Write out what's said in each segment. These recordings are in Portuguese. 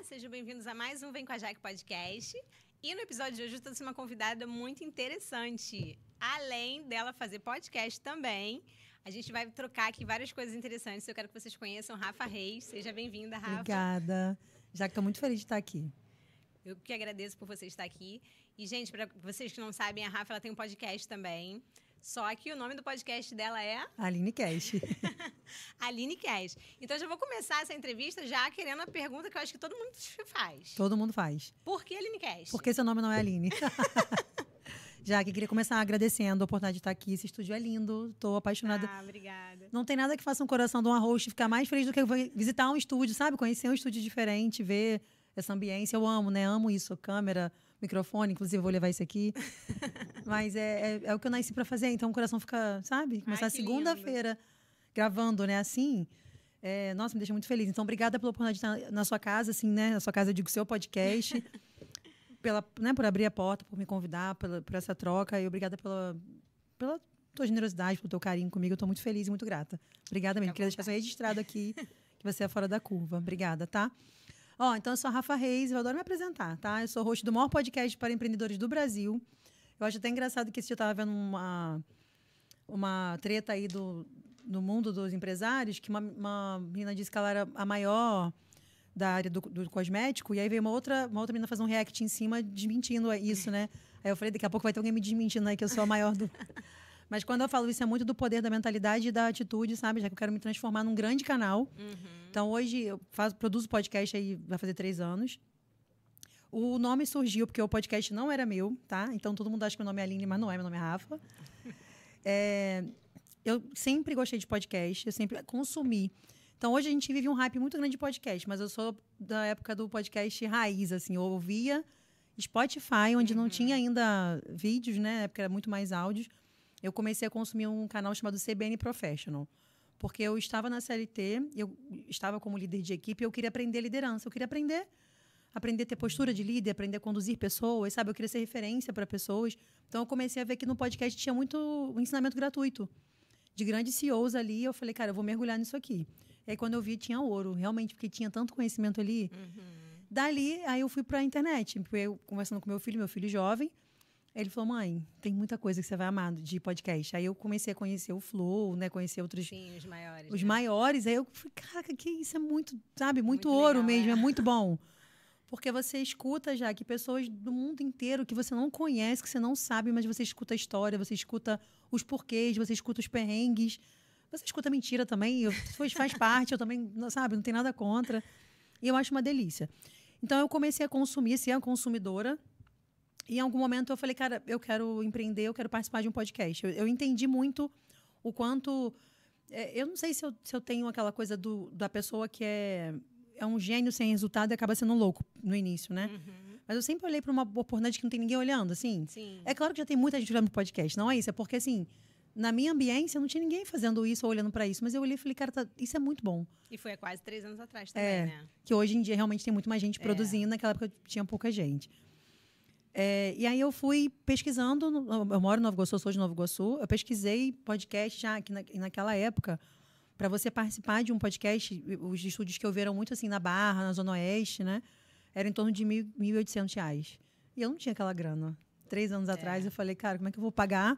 sejam bem-vindos a mais um Vem com a Jaque Podcast. E no episódio de hoje eu trouxe uma convidada muito interessante. Além dela fazer podcast também, a gente vai trocar aqui várias coisas interessantes. Eu quero que vocês conheçam Rafa Reis. Seja bem-vinda, Rafa. Obrigada. Já que estou muito feliz de estar aqui. Eu que agradeço por você estar aqui. E, gente, para vocês que não sabem, a Rafa ela tem um podcast também. Só que o nome do podcast dela é... Aline Cash. Aline Cash. Então, eu já vou começar essa entrevista já querendo a pergunta que eu acho que todo mundo faz. Todo mundo faz. Por que Aline Cash? Porque seu nome não é Aline. Já que queria começar agradecendo a oportunidade de estar aqui. Esse estúdio é lindo. Estou apaixonada. Ah, obrigada. Não tem nada que faça um coração de uma host ficar mais feliz do que visitar um estúdio, sabe? Conhecer um estúdio diferente, ver essa ambiência. Eu amo, né? Amo isso. Câmera, microfone. Inclusive, eu vou levar isso aqui. Mas é o que eu nasci para fazer. Então, o coração fica, sabe? Começar segunda-feira gravando, né? Assim, nossa, me deixa muito feliz. Então, obrigada pela oportunidade de estar na sua casa, assim, né? Na sua casa, eu digo, seu podcast. Por abrir a porta, por me convidar, por essa troca. E obrigada pela tua generosidade, pelo teu carinho comigo. Eu estou muito feliz e muito grata. Obrigada mesmo. Queria deixar isso registrado aqui, que você é fora da curva. Obrigada, tá? Então, eu sou a Rafa Reis, eu adoro me apresentar, tá? Eu sou host do maior podcast para empreendedores do Brasil. Eu acho até engraçado que esse dia eu estava vendo uma treta aí no mundo dos empresários, que uma menina disse que ela era a maior da área do cosmético, e aí veio uma outra menina fazer um react em cima desmentindo isso, né? Aí eu falei, daqui a pouco vai ter alguém me desmentindo aí que eu sou a maior do... Mas quando eu falo isso, é muito do poder da mentalidade e da atitude, sabe? Já que eu quero me transformar num grande canal. Uhum. Então, hoje, eu produzo podcast aí, vai fazer 3 anos. O nome surgiu porque o podcast não era meu, tá? Então, todo mundo acha que meu nome é Aline, mas não é. Meu nome é Rafa. Eu sempre gostei de podcast, eu sempre consumi. Então, hoje a gente vive um hype muito grande de podcast, mas eu sou da época do podcast raiz, assim. Eu ouvia Spotify, onde não tinha ainda vídeos, né? Porque era muito mais áudios. Eu comecei a consumir um canal chamado CBN Professional. Porque eu estava na CLT, eu estava como líder de equipe e eu queria aprender liderança. Eu queria aprender a ter postura de líder, aprender a conduzir pessoas, sabe? Eu queria ser referência para pessoas. Então, eu comecei a ver que no podcast tinha muito ensinamento gratuito de grandes CEOs ali. Eu falei, cara, eu vou mergulhar nisso aqui. E aí, quando eu vi, tinha ouro. Realmente, porque tinha tanto conhecimento ali. Uhum. Dali, aí eu fui para a internet. Eu conversando com meu filho jovem. Ele falou, mãe, tem muita coisa que você vai amar de podcast. Aí eu comecei a conhecer o Flow, né? Conhecer outros... Sim, os maiores. Os maiores. Aí eu falei, caraca, que isso é muito, sabe? Muito ouro legal, mesmo, é muito bom. Porque você escuta já que pessoas do mundo inteiro que você não conhece, que você não sabe, mas você escuta a história, você escuta os porquês, você escuta os perrengues, você escuta mentira também, faz parte, eu também, sabe, não tem nada contra. E eu acho uma delícia. Então, eu comecei a consumir, ser uma consumidora. E em algum momento eu falei, cara, eu quero empreender, eu quero participar de um podcast. Eu entendi muito o quanto... eu não sei se eu tenho aquela coisa da pessoa que é um gênio sem resultado e acaba sendo louco no início, né? Uhum. Mas eu sempre olhei para uma oportunidade que não tem ninguém olhando, assim. Sim. É claro que já tem muita gente olhando pro podcast, não é isso? É porque, assim, na minha ambiência não tinha ninguém fazendo isso ou olhando para isso. Mas eu olhei e falei, cara, isso é muito bom. E foi há quase 3 anos atrás também, né? Que hoje em dia realmente tem muito mais gente produzindo. Naquela época tinha pouca gente. E aí eu fui pesquisando, eu moro em Nova Iguaçu, sou de Nova Iguaçu, eu pesquisei podcast já aqui naquela época, para você participar de um podcast, os estúdios que eu vi eram muito assim na Barra, na Zona Oeste, né? Era em torno de R$1.800. E eu não tinha aquela grana. 3 anos atrás eu falei, cara, como é que eu vou pagar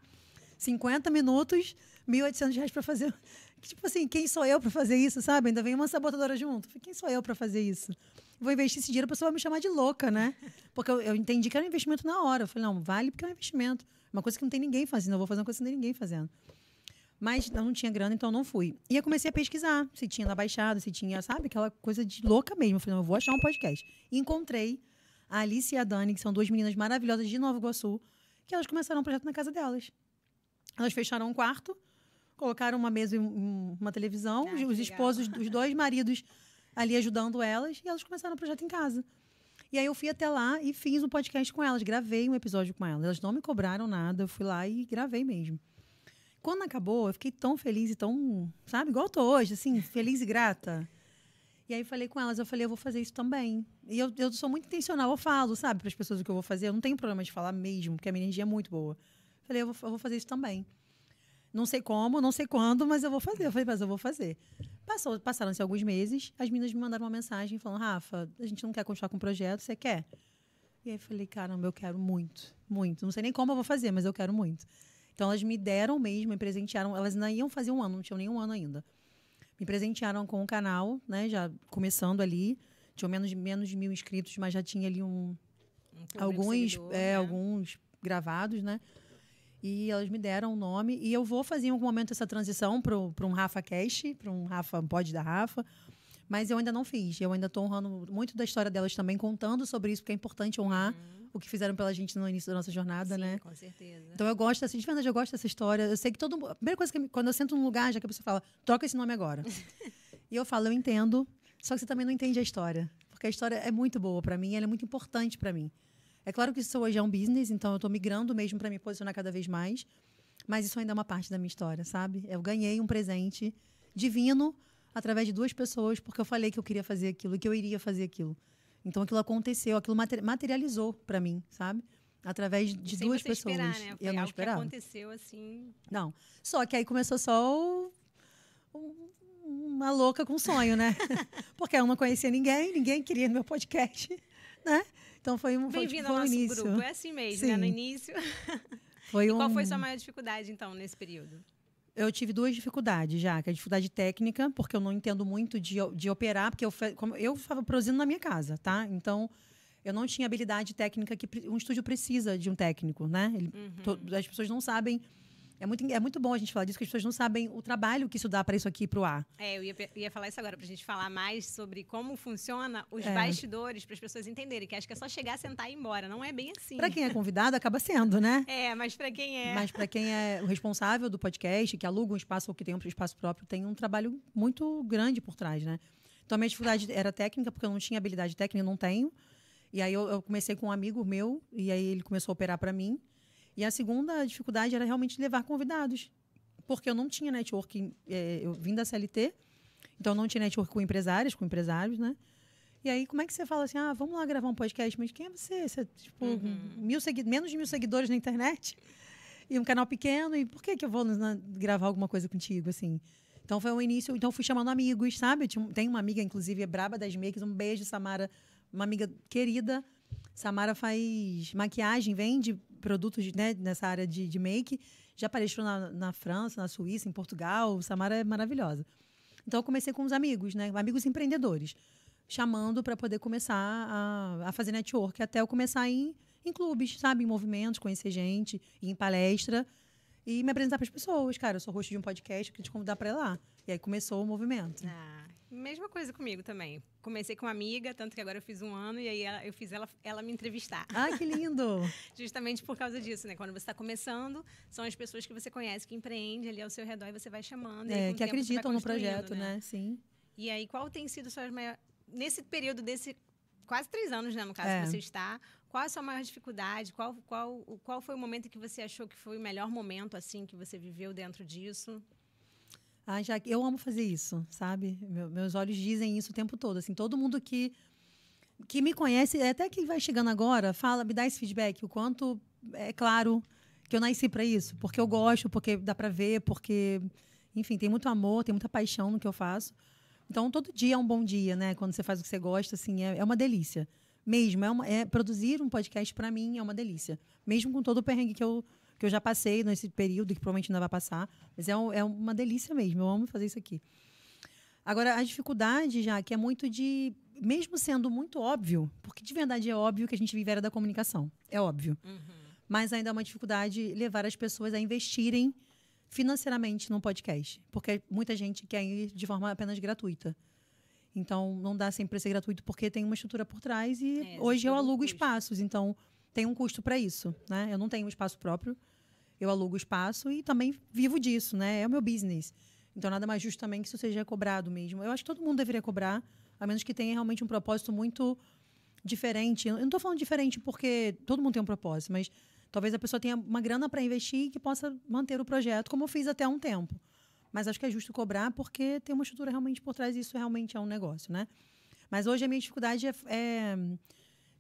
50 minutos, R$1.800 para fazer... Tipo assim, quem sou eu para fazer isso, sabe? Ainda vem uma sabotadora junto. Quem sou eu para fazer isso? Vou investir esse dinheiro, a pessoa vai me chamar de louca, né? Porque eu entendi que era um investimento na hora. Eu falei, não, vale porque é um investimento. Uma coisa que não tem ninguém fazendo. Eu vou fazer uma coisa que não tem ninguém fazendo. Mas eu não tinha grana, então eu não fui. E eu comecei a pesquisar se tinha na Baixada, se tinha, sabe? Aquela coisa de louca mesmo. Eu falei, não, eu vou achar um podcast. E encontrei a Alice e a Dani, que são 2 meninas maravilhosas de Nova Iguaçu, que elas começaram um projeto na casa delas. Elas fecharam um quarto, colocaram uma mesa e uma televisão, os esposos, os 2 maridos ali ajudando elas, e elas começaram o projeto em casa. E aí eu fui até lá e fiz um podcast com elas, gravei um episódio com elas. Elas não me cobraram nada, eu fui lá e gravei mesmo. Quando acabou, eu fiquei tão feliz e tão, sabe, igual eu tô hoje, assim, feliz e grata. E aí falei com elas, eu vou fazer isso também. E eu sou muito intencional, eu falo, sabe, para as pessoas o que eu vou fazer. Eu não tenho problema de falar mesmo, porque a minha energia é muito boa. Falei, eu vou fazer isso também. Não sei como, não sei quando, mas eu vou fazer. Eu falei, mas eu vou fazer. Passaram-se alguns meses, as meninas me mandaram uma mensagem falando, Rafa, a gente não quer continuar com o projeto, você quer? E aí eu falei, caramba, eu quero muito, muito. Não sei nem como eu vou fazer, mas eu quero muito. Então, elas me deram mesmo, me presentearam. Elas ainda iam fazer um ano, não tinham nem um ano ainda. Me presentearam com o canal, né? Já começando ali. Tinha menos de 1.000 inscritos, mas já tinha ali alguns, seguidor, né? alguns gravados, né? E elas me deram um nome. E eu vou fazer em algum momento essa transição para um Rafa Cast, para um Rafa Pod da Rafa. Mas eu ainda não fiz. Eu ainda estou honrando muito da história delas também, contando sobre isso, porque é importante honrar o que fizeram pela gente no início da nossa jornada, Sim, né? com certeza. Então eu gosto, assim, de verdade, eu gosto dessa história. Eu sei que a primeira coisa quando eu sento num lugar, já que a pessoa fala, troca esse nome agora. E eu falo, eu entendo, só que você também não entende a história. Porque a história é muito boa para mim, ela é muito importante para mim. É claro que isso hoje é um business, então eu estou migrando mesmo para me posicionar cada vez mais. Mas isso ainda é uma parte da minha história, sabe? Eu ganhei um presente divino através de 2 pessoas, porque eu falei que eu queria fazer aquilo, que eu iria fazer aquilo. Então aquilo aconteceu, aquilo materializou para mim, sabe? Através de Sem 2 você pessoas. esperar, né? Foi Eu não algo esperava. que aconteceu assim. Não. Só que aí começou só uma louca com sonho, né? Porque eu não conhecia ninguém queria no meu podcast, né? Então foi Bem-vindo foi ao um nosso início. grupo. É assim mesmo, Sim. né? No início. Foi E qual foi sua maior dificuldade, então, nesse período? Eu tive 2 dificuldades já, que é a dificuldade técnica, porque eu não entendo muito de operar, porque eu estava produzindo na minha casa, tá? Então, eu não tinha habilidade técnica que um estúdio precisa de um técnico, né? As pessoas não sabem. É muito bom a gente falar disso, que as pessoas não sabem o trabalho que isso dá para isso aqui pro ar. Eu ia falar isso agora, pra gente falar mais sobre como funciona os bastidores, para as pessoas entenderem, que acho que é só chegar, sentar e ir embora. Não é bem assim. Para quem é convidado, acaba sendo, né? Mas para quem é. Mas para quem é o responsável do podcast, que aluga um espaço ou que tem um espaço próprio, tem um trabalho muito grande por trás, né? Então, a minha dificuldade era técnica, porque eu não tinha habilidade técnica, não tenho. E aí, eu comecei com um amigo meu, e aí ele começou a operar para mim. E a segunda dificuldade era realmente levar convidados. Porque eu não tinha networking, eu vim da CLT, então eu não tinha network com empresários, né? E aí, como é que você fala assim, vamos lá gravar um podcast, mas quem é você? Você tipo, menos de 1.000 seguidores na internet e um canal pequeno, e por que eu vou gravar alguma coisa contigo, assim? Então, foi um início, então eu fui chamando amigos, sabe? Tem uma amiga, inclusive, é braba das makes, um beijo, Samara, uma amiga querida. Samara faz maquiagem, vende produtos, né, nessa área de make. Já apareceu na França, na Suíça, em Portugal. Samara é maravilhosa. Então, eu comecei com os amigos, né, amigos empreendedores, chamando para poder começar a fazer network, até eu começar em clubes, sabe, em movimentos, conhecer gente, ir em palestra e me apresentar para as pessoas. Cara, eu sou host de um podcast, eu queria te convidar para ir lá. E aí começou o movimento. Mesma coisa comigo também. Comecei com uma amiga, tanto que agora eu fiz 1 ano e aí eu fiz ela me entrevistar. Que lindo! Justamente por causa disso, né? Quando você está começando, são as pessoas que você conhece, que empreendem ali ao seu redor e você vai chamando. Que acreditam no projeto, né? Sim. E aí, qual tem sido suas maiores... Nesse período desse quase 3 anos, né? No caso que você está, qual a sua maior dificuldade? Qual foi o momento em que você achou que foi o melhor momento, assim, que você viveu dentro disso? Eu amo fazer isso, sabe? Meus olhos dizem isso o tempo todo. Assim, todo mundo que me conhece, até que vai chegando agora, me dá esse feedback. O quanto é claro que eu nasci para isso. Porque eu gosto, porque dá para ver, porque, enfim, tem muito amor, tem muita paixão no que eu faço. Então, todo dia é um bom dia, né? Quando você faz o que você gosta, assim, é uma delícia. Mesmo, produzir um podcast, para mim, é uma delícia. Mesmo com todo o perrengue que eu já passei nesse período, que provavelmente ainda vai passar. Mas é uma delícia mesmo, eu amo fazer isso aqui. Agora, a dificuldade, já, que é muito de... Mesmo sendo muito óbvio, porque de verdade é óbvio que a gente vive a era da comunicação. É óbvio. Mas ainda é uma dificuldade levar as pessoas a investirem financeiramente num podcast. Porque muita gente quer ir de forma apenas gratuita. Então, não dá sempre para ser gratuito, porque tem uma estrutura por trás e hoje eu alugo espaços. Então, tem um custo para isso, né? Eu não tenho um espaço próprio, eu alugo espaço e também vivo disso, né? É o meu business. Então, nada mais justo também que isso seja cobrado mesmo. Eu acho que todo mundo deveria cobrar, a menos que tenha realmente um propósito muito diferente. Eu não estou falando diferente porque todo mundo tem um propósito, mas talvez a pessoa tenha uma grana para investir e que possa manter o projeto, como eu fiz até há um tempo. Mas acho que é justo cobrar porque tem uma estrutura realmente por trás e isso realmente é um negócio, né? Mas hoje a minha dificuldade é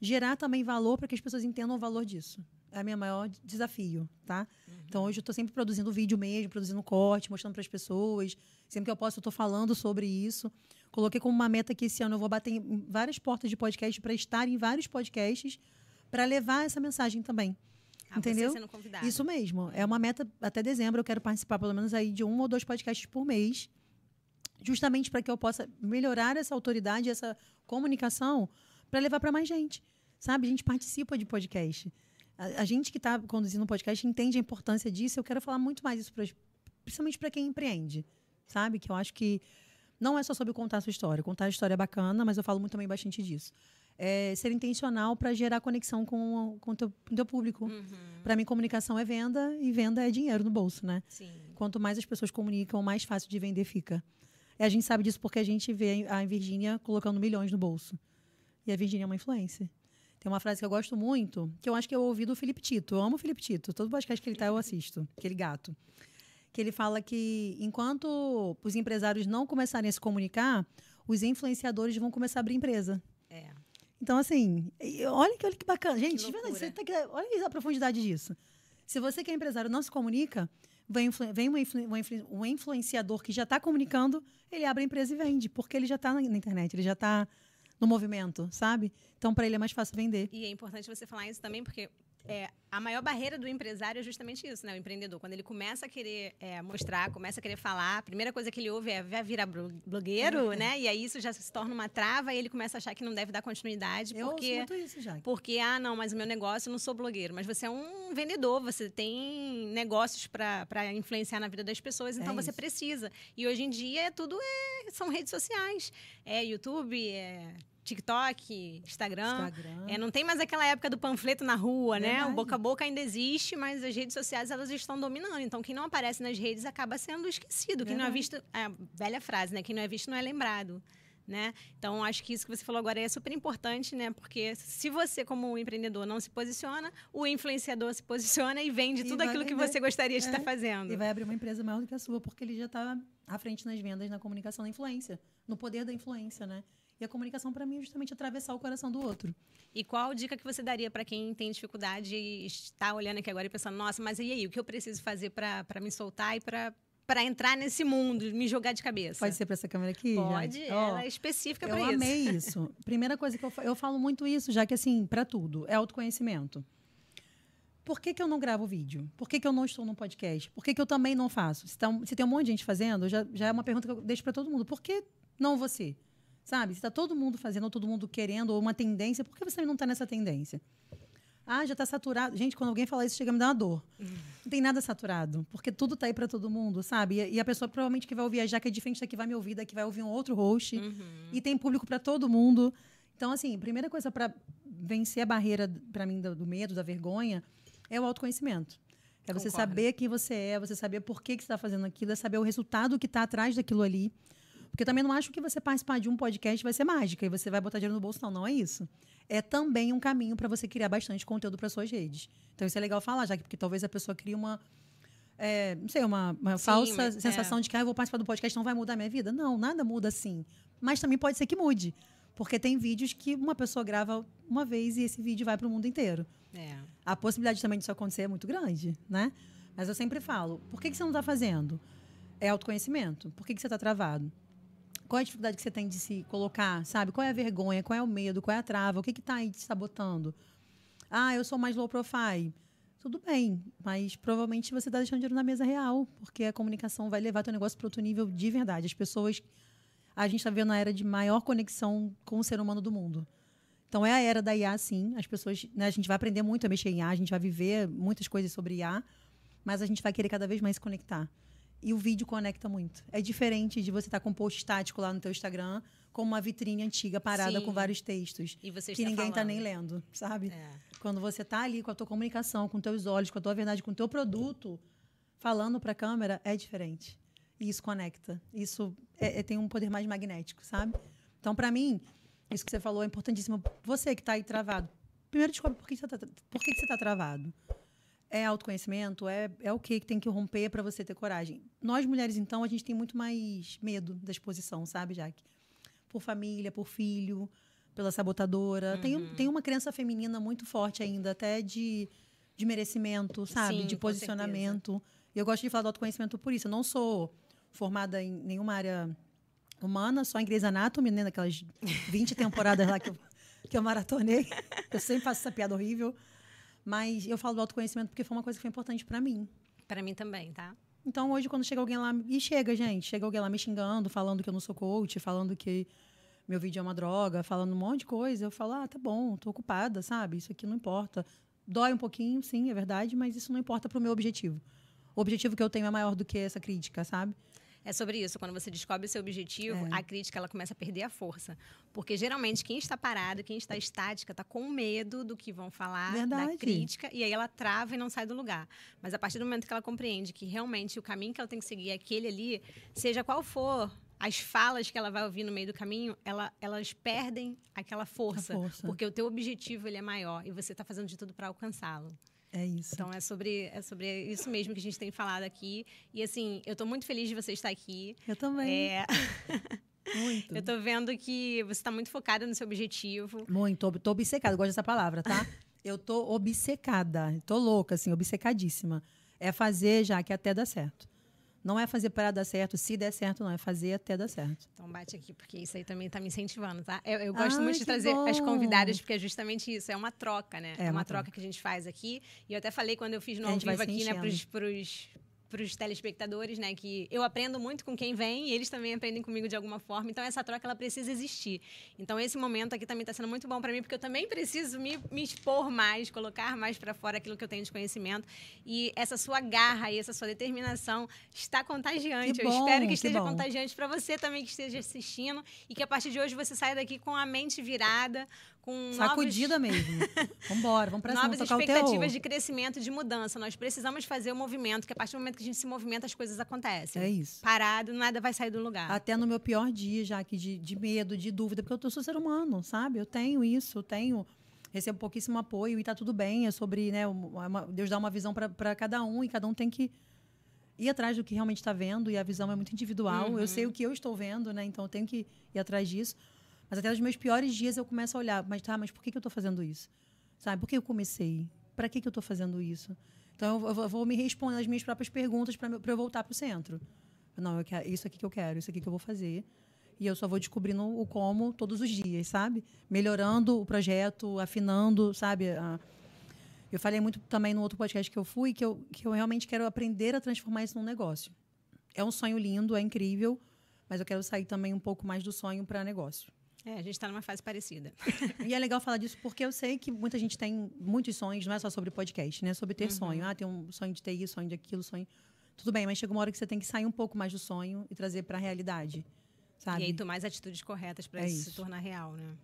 gerar também valor para que as pessoas entendam o valor disso. é o meu maior desafio, tá? Então, hoje eu estou sempre produzindo vídeo mesmo, produzindo corte, mostrando para as pessoas. Sempre que eu posso, eu estou falando sobre isso. Coloquei como uma meta que esse ano eu vou bater em várias portas de podcast para estar em vários podcasts, para levar essa mensagem também. Entendeu? Você sendo convidada. Isso mesmo. É uma meta até dezembro. Eu quero participar pelo menos aí de 1 ou 2 podcasts por mês, justamente para que eu possa melhorar essa autoridade, essa comunicação, para levar para mais gente. Sabe? A gente participa de podcast. A gente que está conduzindo um podcast entende a importância disso. Eu quero falar muito mais isso, principalmente para quem empreende. Sabe? Que eu acho que não é só sobre contar a sua história. Contar a história é bacana, mas eu falo muito também bastante disso. É ser intencional para gerar conexão com o teu público. Para mim, comunicação é venda e venda é dinheiro no bolso, né? Sim. Quanto mais as pessoas comunicam, mais fácil de vender fica. E a gente sabe disso porque a gente vê a Virgínia colocando milhões no bolso. E a Virgínia é uma influencer. Tem uma frase que eu gosto muito, que eu acho que eu ouvi do Felipe Tito. Eu amo o Felipe Tito. Todo podcast que ele tá, eu assisto. Aquele gato. Que ele fala que enquanto os empresários não começarem a se comunicar, os influenciadores vão começar a abrir empresa. Então, assim, olha que bacana. Gente, olha a profundidade disso. Se você que é empresário não se comunica, vem um influenciador que já está comunicando, ele abre a empresa e vende, porque ele já está na internet, ele já está no movimento, sabe? Então, para ele é mais fácil vender. E é importante você falar isso também, porque a maior barreira do empresário é justamente isso, né? O empreendedor. Quando ele começa a querer mostrar, começa a querer falar, a primeira coisa que ele ouve é vai virar blogueiro, né? E aí isso já se torna uma trava e ele começa a achar que não deve dar continuidade. Eu ouço muito isso, já. Porque, não, mas o meu negócio, eu não sou blogueiro. Mas você é um vendedor, você tem negócios para influenciar na vida das pessoas, então você precisa. E hoje em dia tudo são redes sociais. YouTube, TikTok, Instagram. Não tem mais aquela época do panfleto na rua, né? O boca a boca ainda existe, mas as redes sociais elas estão dominando. Então, quem não aparece nas redes acaba sendo esquecido. Quem não é visto... A velha frase, né? Quem não é visto não é lembrado. Né? Então, acho que isso que você falou agora é super importante, né? Porque se você, como empreendedor, não se posiciona, o influenciador se posiciona e vende tudo aquilo que você gostaria de estar fazendo. E vai abrir uma empresa maior do que a sua, porque ele já está à frente nas vendas, na comunicação, na influência. No poder da influência, né? E a comunicação, para mim, é justamente atravessar o coração do outro. E qual dica que você daria para quem tem dificuldade e está olhando aqui agora e pensando, nossa, mas e aí? O que eu preciso fazer para me soltar e para entrar nesse mundo, me jogar de cabeça? Pode ser para essa câmera aqui? Pode, ela é específica para isso. Eu amei isso. Primeira coisa que eu falo muito isso, já que, assim, para tudo, é autoconhecimento. Por que eu não gravo vídeo? Por que eu não estou no podcast? Por que eu também não faço? Se tem um monte de gente fazendo, já é uma pergunta que eu deixo para todo mundo. Por que não você? Sabe? Se está todo mundo fazendo, ou todo mundo querendo, ou uma tendência, por que você não está nessa tendência? Já está saturado. Gente, quando alguém fala isso, chega a me dar uma dor. Não tem nada saturado, porque tudo está aí para todo mundo, sabe? E a pessoa provavelmente que vai ouvir a Jaque é diferente daqui vai me ouvir, daqui vai ouvir um outro host. E tem público para todo mundo. Então, assim, primeira coisa para vencer a barreira, para mim, do medo, da vergonha, é o autoconhecimento. É você saber quem você é, você saber por que você está fazendo aquilo, é saber o resultado que está atrás daquilo ali. Porque eu também não acho que você participar de um podcast vai ser mágica e você vai botar dinheiro no bolso. Não é isso. É também um caminho para você criar bastante conteúdo para suas redes. Então, isso é legal falar, já que porque talvez a pessoa crie uma falsa sensação de que eu vou participar do podcast, não vai mudar a minha vida. Não, nada muda assim. Mas também pode ser que mude. Porque tem vídeos que uma pessoa grava uma vez e esse vídeo vai para o mundo inteiro. A possibilidade também disso acontecer é muito grande, né? Mas eu sempre falo, por que você não está fazendo? É autoconhecimento. Por que você está travado? Qual é a dificuldade que você tem de se colocar, sabe? Qual é a vergonha? Qual é o medo? Qual é a trava? O que está aí te sabotando? Eu sou mais low profile. Tudo bem, mas provavelmente você está deixando dinheiro na mesa real, porque a comunicação vai levar teu negócio para outro nível de verdade. As pessoas... A gente está vivendo a era de maior conexão com o ser humano do mundo. Então, é a era da IA, sim. As pessoas... Né, a gente vai aprender muito a mexer em IA, a gente vai viver muitas coisas sobre IA, mas a gente vai querer cada vez mais se conectar. E o vídeo conecta muito. É diferente de você estar com um post estático lá no teu Instagram, com uma vitrine antiga parada com vários textos e você que ninguém está nem lendo, sabe? Quando você está ali com a tua comunicação, com teus olhos, com a tua verdade, com o teu produto, falando para a câmera, é diferente. E isso conecta. Isso tem um poder mais magnético, sabe? Então, para mim, isso que você falou é importantíssimo. Você que está aí travado, primeiro descobre por que você está travado. É autoconhecimento? É o que tem que romper para você ter coragem? Nós, mulheres, então, a gente tem muito mais medo da exposição, sabe, Jaque? Por família, por filho, pela sabotadora. Tem uma crença feminina muito forte ainda, até de de merecimento, sabe? Sim, de com posicionamento. E eu gosto de falar do autoconhecimento por isso. Eu não sou formada em nenhuma área humana, só em Grey's Anatomy, né? Naquelas 20 temporadas lá que eu maratonei. Eu sempre faço essa piada horrível. Mas eu falo do autoconhecimento porque foi uma coisa que foi importante para mim. Para mim também, tá? Então, hoje, quando chega alguém lá... E chega alguém lá me xingando, falando que eu não sou coach, falando que meu vídeo é uma droga, falando um monte de coisa. Eu falo, tá bom, tô ocupada, sabe? Isso aqui não importa. Dói um pouquinho, sim, é verdade, mas isso não importa pro meu objetivo. O objetivo que eu tenho é maior do que essa crítica, sabe? É sobre isso. Quando você descobre o seu objetivo, a crítica ela começa a perder a força. Porque, geralmente, quem está parado, quem está estática, está com medo do que vão falar, da crítica, e aí ela trava e não sai do lugar. Mas, a partir do momento que ela compreende que, realmente, o caminho que ela tem que seguir é aquele ali, seja qual for as falas que ela vai ouvir no meio do caminho, elas perdem aquela força. Porque o teu objetivo ele é maior e você está fazendo de tudo para alcançá-lo. É isso. Então, é sobre isso mesmo que a gente tem falado aqui. E, assim, eu estou muito feliz de você estar aqui. Eu também. Muito. Eu estou vendo que você está muito focada no seu objetivo. Muito. Tô obcecada. Eu gosto dessa palavra, tá? Eu tô obcecada. Tô louca, assim, obcecadíssima. É fazer já que até dá certo. Não é fazer para dar certo, se der certo, não. É fazer até dar certo. Então, bate aqui, porque isso aí também está me incentivando, tá? Eu gosto muito de trazer as convidadas, porque é justamente isso. É uma troca, né? É uma troca que a gente faz aqui. E eu até falei quando eu fiz no ao vivo aqui, né? Para os telespectadores, né? Que eu aprendo muito com quem vem e eles também aprendem comigo de alguma forma. Então, essa troca, ela precisa existir. Então, esse momento aqui também está sendo muito bom para mim, porque eu também preciso me expor mais, colocar mais para fora aquilo que eu tenho de conhecimento. E essa sua garra e essa sua determinação está contagiante. Eu espero que esteja contagiante para você também que esteja assistindo e que a partir de hoje você saia daqui com a mente virada, com sacudida mesmo. Vambora, vamos pra cima, novas expectativas de crescimento, de mudança. Nós precisamos fazer o movimento, que a partir do momento que a gente se movimenta, as coisas acontecem. É isso. Parado, nada vai sair do lugar. Até no meu pior dia, já que de medo, de dúvida, porque eu sou ser humano, sabe? Eu tenho isso, recebo pouquíssimo apoio e tá tudo bem. É sobre, né, Deus dá uma visão para cada um e cada um tem que ir atrás do que realmente está vendo e a visão é muito individual. Eu sei o que eu estou vendo, né? Então eu tenho que ir atrás disso. Mas até nos meus piores dias eu começo a olhar, mas por que eu estou fazendo isso? Sabe? Por que eu comecei? Para que eu estou fazendo isso? Então eu vou me responder as minhas próprias perguntas para eu voltar para o centro. Não, isso aqui que eu quero, isso aqui que eu vou fazer. E eu só vou descobrindo o como todos os dias, sabe? Melhorando o projeto, afinando, sabe? Eu falei muito também no outro podcast que eu fui, que eu realmente quero aprender a transformar isso num negócio. É um sonho lindo, é incrível, mas eu quero sair também um pouco mais do sonho para negócio. A gente está numa fase parecida. E é legal falar disso porque eu sei que muita gente tem muitos sonhos, não é só sobre podcast, né? Sobre ter sonho. Tem um sonho de ter isso, sonho de aquilo, sonho... Tudo bem, mas chega uma hora que você tem que sair um pouco mais do sonho e trazer para a realidade, sabe? E aí tomar as atitudes corretas para isso se tornar real, né?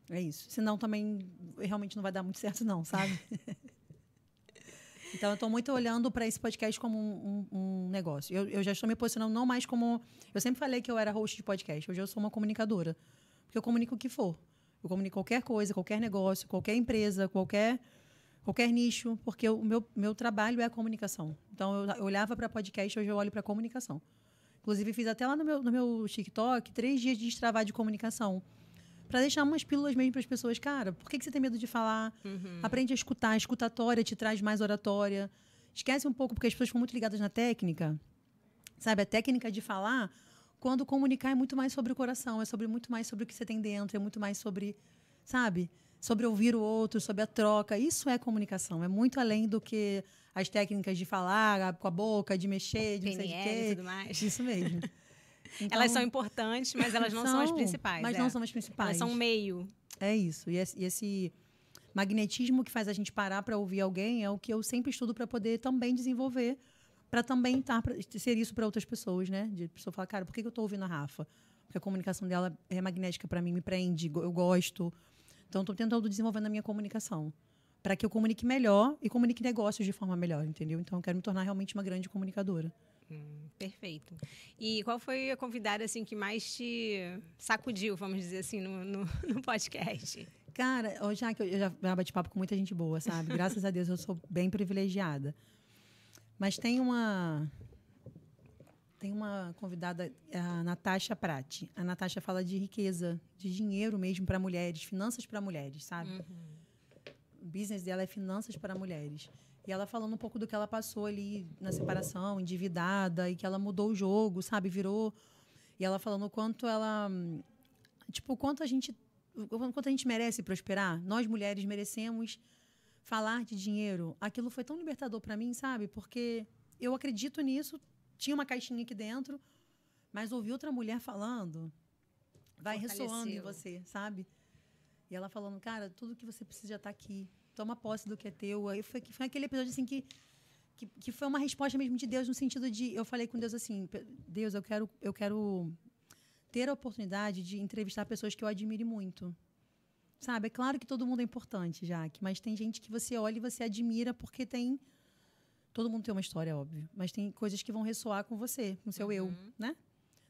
É isso. Senão também realmente não vai dar muito certo, não, sabe? Então, eu estou muito olhando para esse podcast como um negócio. Eu já estou me posicionando não mais como... Eu sempre falei que eu era host de podcast. Hoje eu sou uma comunicadora. Porque eu comunico o que for. Eu comunico qualquer coisa, qualquer negócio, qualquer empresa, qualquer nicho. Porque o meu trabalho é a comunicação. Então, eu olhava para podcast, hoje eu olho para comunicação. Inclusive, fiz até lá no meu TikTok 3 dias de destravar de comunicação. Para deixar umas pílulas mesmo para as pessoas. Cara, por que você tem medo de falar? Aprende a escutar. A escutatória te traz mais oratória. Esquece um pouco, porque as pessoas ficam muito ligadas na técnica. Sabe, a técnica de falar, quando comunicar é muito mais sobre o coração. É muito mais sobre o que você tem dentro. É muito mais sobre, sabe? Sobre ouvir o outro, sobre a troca. Isso é comunicação. É muito além do que as técnicas de falar com a boca, de mexer, de PNL, não sei de quê. E tudo mais. Isso mesmo. Então, elas são importantes, mas elas não são as principais. Mas não são as principais. Elas são um meio. É isso. E esse magnetismo que faz a gente parar para ouvir alguém é o que eu sempre estudo para poder também desenvolver, para também ser isso para outras pessoas, né? De pessoa falar, cara, por que eu estou ouvindo a Rafa? Porque a comunicação dela é magnética para mim, me prende, eu gosto. Então, estou tentando desenvolver na minha comunicação para que eu comunique melhor e comunique negócios de forma melhor, entendeu? Então, eu quero me tornar realmente uma grande comunicadora. Perfeito. E qual foi a convidada assim, que mais te sacudiu, vamos dizer assim, no podcast? Cara, eu já bati papo com muita gente boa, sabe? Graças a Deus eu sou bem privilegiada. Mas tem uma convidada, a Natasha Prati. A Natasha fala de riqueza, de dinheiro mesmo para mulheres, finanças para mulheres, sabe? o business dela é finanças para mulheres. E ela falando um pouco do que ela passou ali na separação, endividada, e que ela mudou o jogo, sabe? Virou. E ela falando o quanto ela. Tipo, o quanto a gente merece prosperar. Nós, mulheres, merecemos falar de dinheiro. Aquilo foi tão libertador para mim, sabe? Porque eu acredito nisso. Tinha uma caixinha aqui dentro, mas ouvir outra mulher falando vai ressoando em você, sabe? E ela falando, cara, tudo que você precisa já tá aqui. Toma posse do que é teu. Aí foi aquele episódio assim que foi uma resposta mesmo de Deus, no sentido de... Eu falei com Deus assim, Deus, eu quero ter a oportunidade de entrevistar pessoas que eu admire muito. Sabe? É claro que todo mundo é importante, Jaque, mas tem gente que você olha e você admira porque tem... Todo mundo tem uma história, óbvio. Mas tem coisas que vão ressoar com você, com o seu eu, né?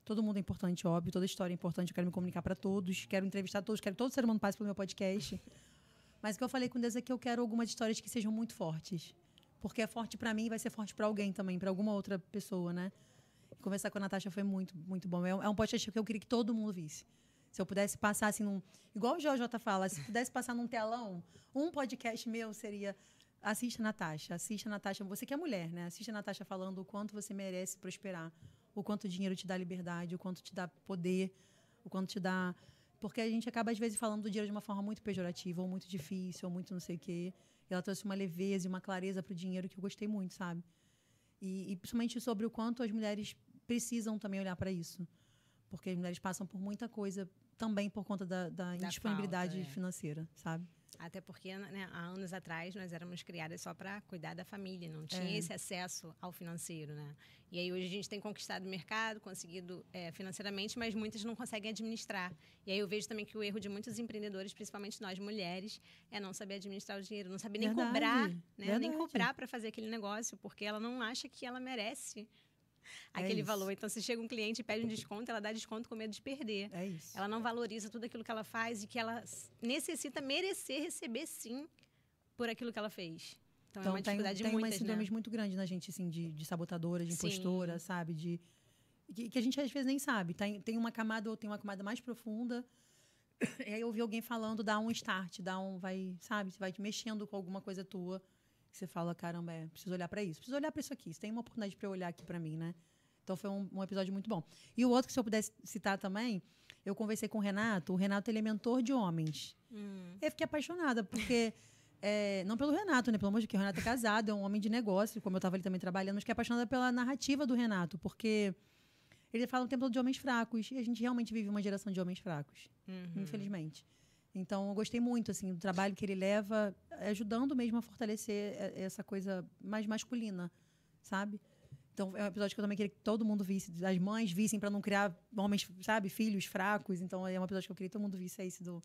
Todo mundo é importante, óbvio. Toda história é importante. Eu quero me comunicar para todos. Quero entrevistar todos. Quero que todo ser humano passe pelo meu podcast. Mas o que eu falei com Deus é que eu quero algumas histórias que sejam muito fortes. Porque é forte para mim e vai ser forte para alguém também, para alguma outra pessoa, né? Conversar com a Natasha foi muito, muito bom. É um podcast que eu queria que todo mundo visse. Se eu pudesse passar assim igual o JJ fala, se pudesse passar num telão, um podcast meu seria... Assista a Natasha. Você que é mulher, né? Assista a Natasha falando o quanto você merece prosperar. O quanto o dinheiro te dá liberdade, o quanto te dá poder, o quanto te dá... Porque a gente acaba, às vezes, falando do dinheiro de uma forma muito pejorativa, ou muito difícil, ou muito não sei o quê. E ela trouxe uma leveza e uma clareza para o dinheiro que eu gostei muito, sabe? E principalmente sobre o quanto as mulheres precisam também olhar para isso. Porque as mulheres passam por muita coisa também por conta da indisponibilidade financeira, sabe? Até porque, né, há anos atrás, nós éramos criadas só para cuidar da família, não tinha esse acesso ao financeiro, né? E aí hoje a gente tem conquistado o mercado, conseguido financeiramente, mas muitas não conseguem administrar. E aí eu vejo também que o erro de muitos empreendedores, principalmente nós mulheres, é não saber administrar o dinheiro, não saber nem cobrar, né? Nem cobrar para fazer aquele negócio, porque ela não acha que ela merece aquele valor. Então, se chega um cliente e pede um desconto, ela dá desconto com medo de perder. É isso. Ela não valoriza tudo aquilo que ela faz e que ela necessita merecer receber, sim, por aquilo que ela fez. Então é uma dificuldade tem muitas, umas síndromes muito grandes na gente, assim, de sabotadora, de impostora, sabe? Que a gente, às vezes, nem sabe. Tem uma camada ou tem uma camada mais profunda. E aí, eu ouvi alguém falando, dá um start, sabe? Você vai te mexendo com alguma coisa tua. Você fala, caramba, preciso olhar para isso. Preciso olhar para isso aqui. Você tem uma oportunidade para eu olhar aqui para mim, né? Então, foi um episódio muito bom. E o outro, que se eu pudesse citar também, eu conversei com o Renato. O Renato, ele é mentor de homens. Eu fiquei apaixonada, porque... não pelo Renato, né? Pelo amor de Deus, o Renato é casado, é um homem de negócio, como eu estava ali também trabalhando, mas fiquei apaixonada pela narrativa do Renato, porque ele fala o tempo todo de homens fracos, e a gente realmente vive uma geração de homens fracos, infelizmente. Então, eu gostei muito, assim, do trabalho que ele leva, ajudando mesmo a fortalecer essa coisa mais masculina, sabe? Então, é um episódio que eu também queria que todo mundo visse, as mães vissem, para não criar homens, sabe, filhos fracos. Então, é um episódio que eu queria que todo mundo visse, esse do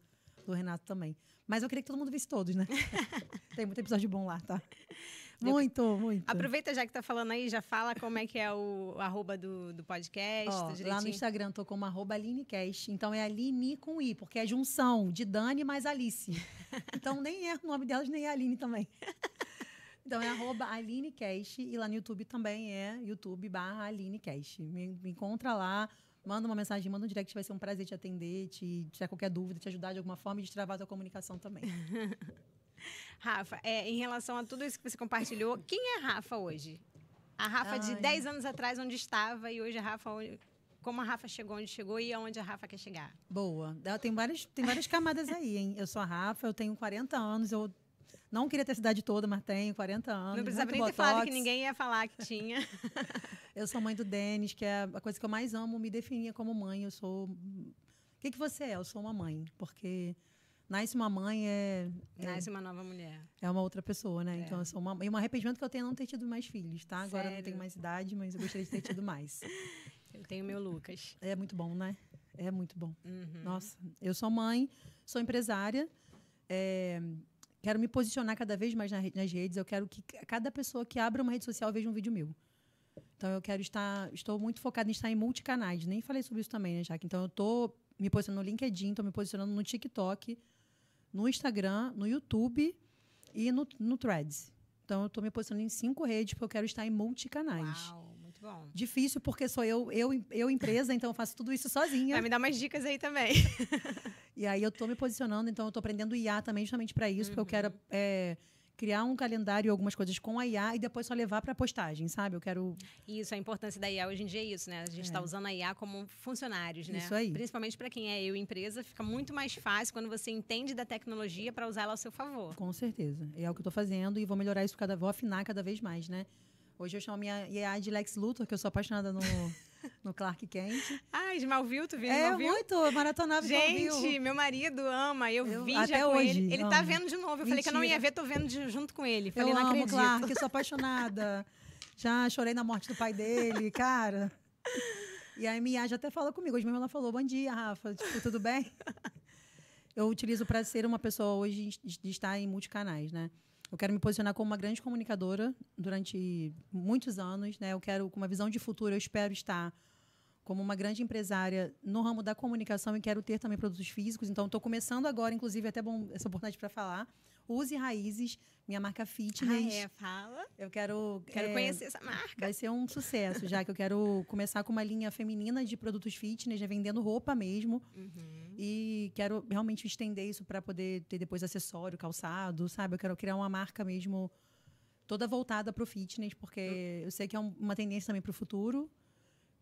Renato também. Mas eu queria que todo mundo visse todos, né? Tem muito episódio bom lá, tá? Muito. Aproveita, já que tá falando aí, já fala como é que é o @ do podcast. Lá no Instagram tô como @AlineCast. Então é Aline com I, porque é junção de Dani mais Alice. Então nem é o nome delas, nem é Aline também. Então é @AlineCast. E lá no YouTube também é YouTube/AlineCast. Me encontra lá. Manda uma mensagem, manda um direct, vai ser um prazer te atender, te tirar qualquer dúvida, te ajudar de alguma forma e destravar a tua comunicação também. Rafa, em relação a tudo isso que você compartilhou, quem é a Rafa hoje? A Rafa de 10 anos atrás, onde estava, e hoje a Rafa, como a Rafa chegou onde chegou e aonde a Rafa quer chegar? Boa. Tem várias camadas aí, hein? Eu sou a Rafa, eu tenho 40 anos, eu não queria ter a cidade toda, mas tenho 40 anos. Não precisava nem ter falado que ninguém ia falar que tinha. Eu sou mãe do Denis, que é a coisa que eu mais amo, me definia como mãe. Eu sou... O que você é? Eu sou uma mãe, porque nasce uma mãe nasce uma nova mulher. É uma outra pessoa, né? Então, eu sou uma... E um arrependimento que eu tenho é não ter tido mais filhos, tá? Agora Sério? eu não tenho mais idade, mas eu gostaria de ter tido mais. Eu tenho meu Lucas. É muito bom, né? É muito bom. Nossa, eu sou mãe, sou empresária, quero me posicionar cada vez mais nas redes. Eu quero que cada pessoa que abra uma rede social veja um vídeo meu. Então, estou muito focada em estar em multicanais. Nem falei sobre isso também, né, Jaque? Então, eu estou me posicionando no LinkedIn, estou me posicionando no TikTok, no Instagram, no YouTube e no Threads. Então, eu estou me posicionando em 5 redes, porque eu quero estar em multicanais. Uau, muito bom. Difícil porque sou eu empresa, então eu faço tudo isso sozinha. Vai me dar umas dicas aí também. E aí eu tô me posicionando, então eu tô aprendendo IA também justamente para isso, porque eu quero criar um calendário e algumas coisas com a IA e depois só levar para postagem, sabe? Eu quero... Isso, a importância da IA hoje em dia é isso, né? A gente está usando a IA como funcionários, né? Isso aí. Principalmente para quem é empresa, fica muito mais fácil quando você entende da tecnologia para usar ela ao seu favor. Com certeza. É o que eu tô fazendo e vou melhorar isso vou afinar cada vez mais, né? Hoje eu chamo a minha IA de Lex Luthor, que eu sou apaixonada no Clark Kent. Ah, Smallville, tu viu Smallville? Muito, maratonava Smallville. Gente, meu marido ama, eu vi até já com hoje, ele. Ele amo. tá vendo de novo. Eu falei que eu não ia Mentira. ver, tô vendo junto com ele. Falei, Eu não amo acredito. Clark, eu sou apaixonada. Já chorei na morte do pai dele, cara. E a minha já até fala comigo. Hoje mesmo ela falou, bom dia, Rafa. Tipo, tudo bem? Eu utilizo para ser uma pessoa hoje de estar em multicanais, né? Eu quero me posicionar como uma grande comunicadora durante muitos anos, né? Eu quero, com uma visão de futuro, eu espero estar como uma grande empresária no ramo da comunicação e quero ter também produtos físicos. Então, estou começando agora, inclusive, até bom essa oportunidade para falar. Use Raízes, minha marca fitness. Fala. Eu quero conhecer essa marca. Vai ser um sucesso, já que eu quero começar com uma linha feminina de produtos fitness, já vendendo roupa mesmo. E quero realmente estender isso para poder ter depois acessório, calçado, sabe? Eu quero criar uma marca mesmo toda voltada para o fitness, porque eu sei que é uma tendência também para o futuro,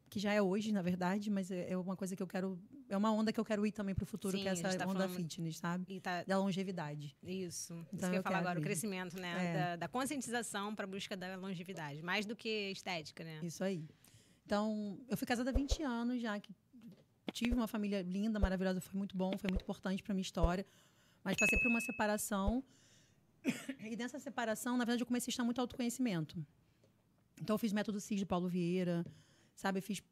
que já é hoje, na verdade, mas é uma coisa que eu quero... É uma onda que eu quero ir também para o futuro, Sim, que é essa tá onda fitness, sabe? E tá... Da longevidade. Isso. Então, Isso que eu ia falar agora, mesmo. o crescimento, né? Da conscientização para a busca da longevidade. Mais do que estética, né? Isso aí. Então, eu fui casada há 20 anos já, que tive uma família linda, maravilhosa, foi muito bom, foi muito importante para minha história. Mas passei por uma separação. E nessa separação, na verdade, eu comecei a estar muito autoconhecimento. Então, eu fiz método CIS de Paulo Vieira, sabe? Eu fiz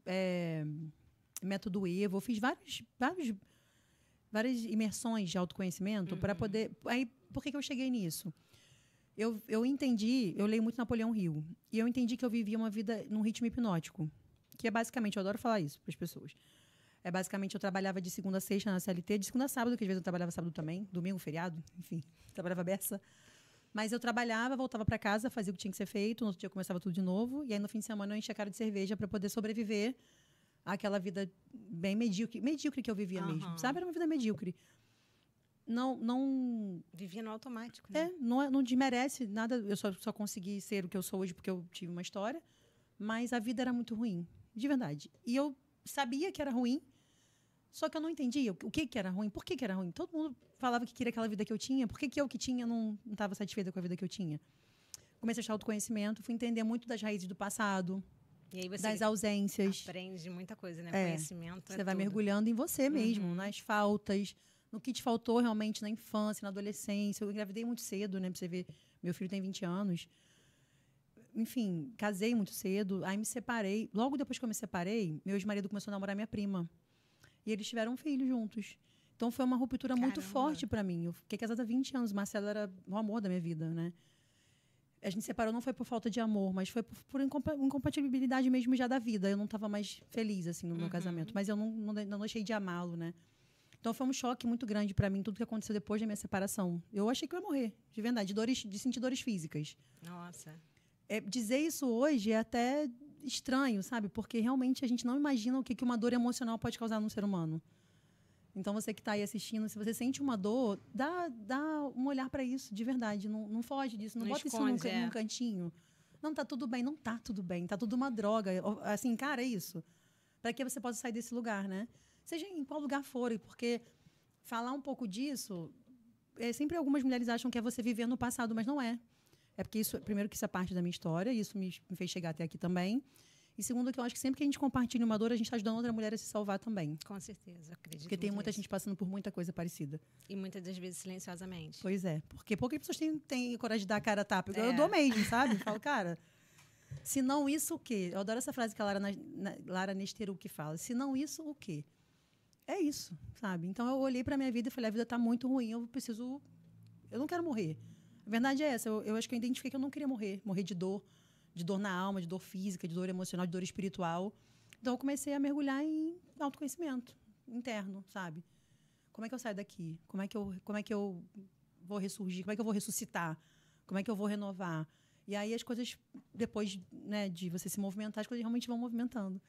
método EVO, eu fiz várias imersões de autoconhecimento para poder... Aí, por que eu cheguei nisso? Eu entendi, eu leio muito Napoleão Hill, e eu entendi que eu vivia uma vida num ritmo hipnótico, que é basicamente, eu adoro falar isso para as pessoas, basicamente eu trabalhava de segunda a sexta na CLT, de segunda a sábado, que às vezes eu trabalhava sábado também, domingo, feriado, enfim, trabalhava beça. Mas eu trabalhava, voltava para casa, fazia o que tinha que ser feito, no outro dia eu começava tudo de novo, e aí no fim de semana eu enchia a cara de cerveja para poder sobreviver àquela vida bem medíocre que eu vivia mesmo, sabe? Era uma vida medíocre. Não vivia no automático, né? Não desmerece nada, eu só consegui ser o que eu sou hoje porque eu tive uma história, mas a vida era muito ruim, de verdade. E eu sabia que era ruim, só que eu não entendia o que era ruim, por que era ruim. Todo mundo falava que queria aquela vida que eu tinha, por que eu que tinha não estava satisfeita com a vida que eu tinha? Comecei a achar autoconhecimento, fui entender muito das raízes do passado, e aí você das ausências. Aprende muita coisa, né? Conhecimento. Você vai mergulhando em você mesmo, nas faltas, no que te faltou realmente na infância, na adolescência. Eu engravidei muito cedo, né? Pra você ver, meu filho tem 20 anos. Enfim, casei muito cedo, aí me separei. Logo depois que eu me separei, meu ex-marido começou a namorar minha prima. E eles tiveram um filho juntos. Então foi uma ruptura muito forte para mim. Eu fiquei casada há 20 anos, Marcelo era o amor da minha vida, né? A gente se separou não foi por falta de amor, mas foi por incompatibilidade mesmo já da vida. Eu não estava mais feliz assim no meu casamento, mas eu não deixei de amá-lo, né? Então foi um choque muito grande para mim tudo que aconteceu depois da minha separação. Eu achei que eu ia morrer, de verdade, de sentir dores físicas. Nossa. Dizer isso hoje é até estranho, sabe? Porque realmente a gente não imagina o que uma dor emocional pode causar num ser humano. Então, você que está aí assistindo, se você sente uma dor, dá um olhar para isso, de verdade. Não foge disso, não bota esconde, isso num cantinho. Não, tá tudo bem, não tá tudo bem. Tá tudo uma droga. Assim, cara, é isso. Para que você possa sair desse lugar, né? Seja em qual lugar for, porque falar um pouco disso... sempre algumas mulheres acham que é você viver no passado, mas não é. É porque isso, primeiro, que isso é parte da minha história, e isso me fez chegar até aqui também. E segundo, que eu acho que sempre que a gente compartilha uma dor, a gente está ajudando outra mulher a se salvar também. Com certeza, acredito. Porque tem muita gente passando por muita coisa parecida. E muitas das vezes silenciosamente. Pois é, porque poucas pessoas têm coragem de dar a cara a tapa. Eu dou mesmo, sabe? Eu falo, cara, se não isso, o quê? Eu adoro essa frase que a Lara Nesteruk fala. Se não isso, o quê? É isso, sabe? Então eu olhei para minha vida e falei, a vida está muito ruim, eu não quero morrer. A verdade é essa, eu acho que eu identifiquei que eu não queria morrer de dor na alma, de dor física, de dor emocional, de dor espiritual. Então, eu comecei a mergulhar em autoconhecimento interno, sabe? Como é que eu saio daqui? Como é que eu vou ressurgir? Como é que eu vou ressuscitar? Como é que eu vou renovar? E aí as coisas, depois, né, de você se movimentar, as coisas realmente vão movimentando.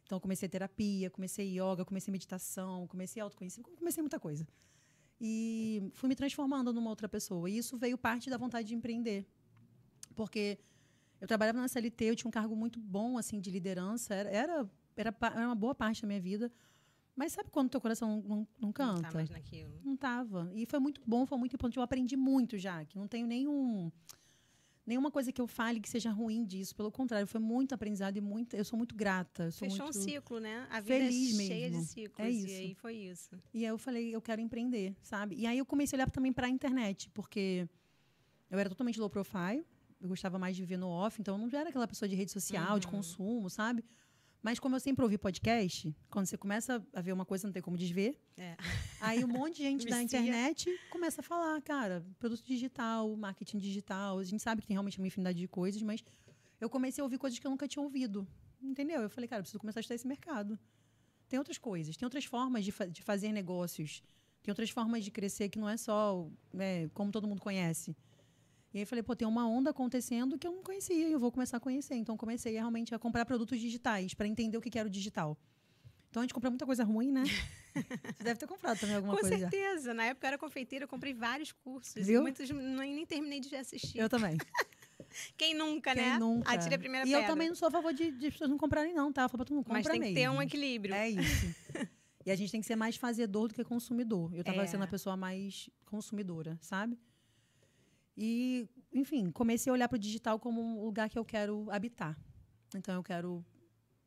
Então, eu comecei terapia, comecei yoga, comecei meditação, comecei autoconhecimento, comecei muita coisa. E fui me transformando numa outra pessoa. E isso veio parte da vontade de empreender. Porque eu trabalhava na CLT, eu tinha um cargo muito bom, assim, de liderança. Era uma boa parte da minha vida. Mas sabe quando teu coração não canta? Não tá mais naquilo. Não tava. E foi muito bom, foi muito importante. Eu aprendi muito já, que não tenho nenhuma coisa que eu fale que seja ruim disso. Pelo contrário, foi muito aprendizado e eu sou muito grata. Eu sou Fechou muito um ciclo, né? A vida feliz é cheia mesmo. de ciclos. É isso. E aí foi isso. E aí eu falei, eu quero empreender, sabe? E aí eu comecei a olhar também para a internet, porque eu era totalmente low profile, eu gostava mais de viver no off, então eu não era aquela pessoa de rede social, de consumo, sabe? Mas como eu sempre ouvi podcast, quando você começa a ver uma coisa, não tem como desver. É. Aí um monte de gente da Vicia. internet começa a falar, cara, produto digital, marketing digital. A gente sabe que tem realmente uma infinidade de coisas, mas eu comecei a ouvir coisas que eu nunca tinha ouvido. Entendeu? Eu falei, cara, eu preciso começar a estudar esse mercado. Tem outras coisas, tem outras formas de fazer negócios, tem outras formas de crescer que não é só como todo mundo conhece. E aí eu falei, pô, tem uma onda acontecendo que eu não conhecia e eu vou começar a conhecer. Então, comecei realmente a comprar produtos digitais para entender o que era o digital. Então, a gente compra muita coisa ruim, né? Você deve ter comprado também alguma coisa. Com certeza. Na época eu era confeiteira, eu comprei vários cursos. Viu? E muitos nem terminei de assistir. Eu também. Quem nunca, Quem né? nunca? Atire a primeira E pedra. eu também não sou a favor de pessoas não comprarem, não, tá? Eu falo pra todo mundo, compra Mas tem que mesmo. ter um equilíbrio. É isso. E a gente tem que ser mais fazedor do que consumidor. Eu estava É. sendo a pessoa mais consumidora, sabe? E, enfim, comecei a olhar para o digital como um lugar que eu quero habitar. Então, eu quero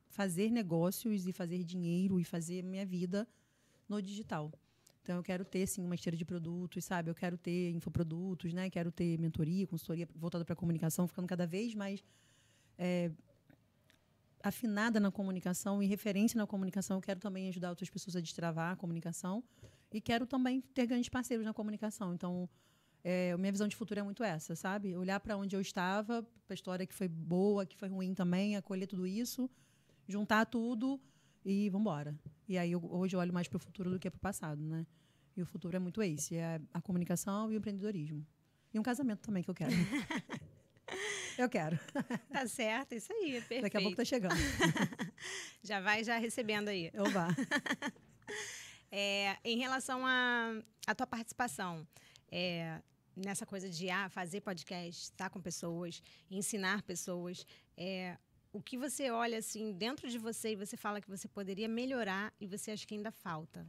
fazer negócios e fazer dinheiro e fazer minha vida no digital. Então, eu quero ter, sim, uma esteira de produtos, sabe? Eu quero ter infoprodutos, né? Quero ter mentoria, consultoria voltada para a comunicação, ficando cada vez mais afinada na comunicação e referência na comunicação. Eu quero também ajudar outras pessoas a destravar a comunicação e quero também ter grandes parceiros na comunicação. Então, a minha visão de futuro é muito essa, sabe? Olhar para onde eu estava, para a história que foi boa, que foi ruim também, acolher tudo isso, juntar tudo e vamos embora. E aí, hoje eu olho mais para o futuro do que para o passado, né? E o futuro é muito esse, é a comunicação e o empreendedorismo. E um casamento também que eu quero. Eu quero. Tá certo, isso aí, perfeito. Daqui a pouco tá chegando. Já vai recebendo aí. Eu vá. Em relação à tua participação, nessa coisa de fazer podcast, estar com pessoas, ensinar pessoas, o que você olha assim dentro de você e você fala que você poderia melhorar e você acha que ainda falta?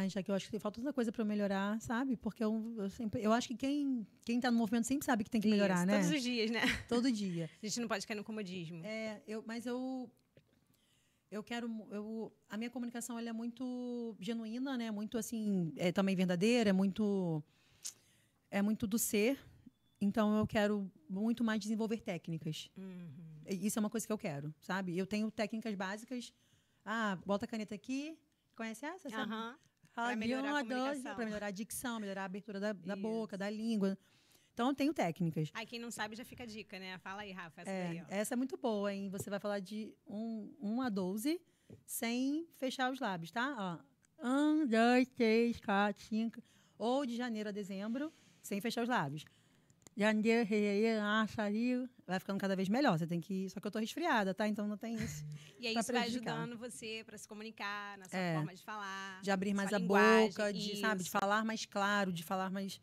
Já que eu acho que falta tanta coisa para eu melhorar, sabe? Porque eu acho que quem tá no movimento sempre sabe que tem que melhorar, né? Todos os dias, né? Todo dia. A gente não pode cair no comodismo. Mas eu quero... a minha comunicação ela é muito genuína, né? Muito, assim, também verdadeira, é muito do ser. Então, eu quero muito mais desenvolver técnicas. Uhum. Isso é uma coisa que eu quero, sabe? Eu tenho técnicas básicas. Bota a caneta aqui. Conhece essa? Sabe? Uhum. Fala Pra melhorar a comunicação. para melhorar a dicção, melhorar a abertura da boca, da língua. Então, eu tenho técnicas. Aí, quem não sabe, já fica a dica, né? Fala aí, Rafa, essa daí, ó. Essa é muito boa, hein? Você vai falar de 1 a 12 sem fechar os lábios, tá? Ó. 1, 2, 3, 4, 5. Ou de janeiro a dezembro, sem fechar os lábios. Janeiro, fevereiro, março, abril. Vai ficando cada vez melhor. Você tem que... Só que eu tô resfriada, tá? Então não tem isso. E aí isso vai ajudando você para se comunicar, na sua forma de falar. De abrir mais a linguagem, boca, de falar mais claro, de falar mais...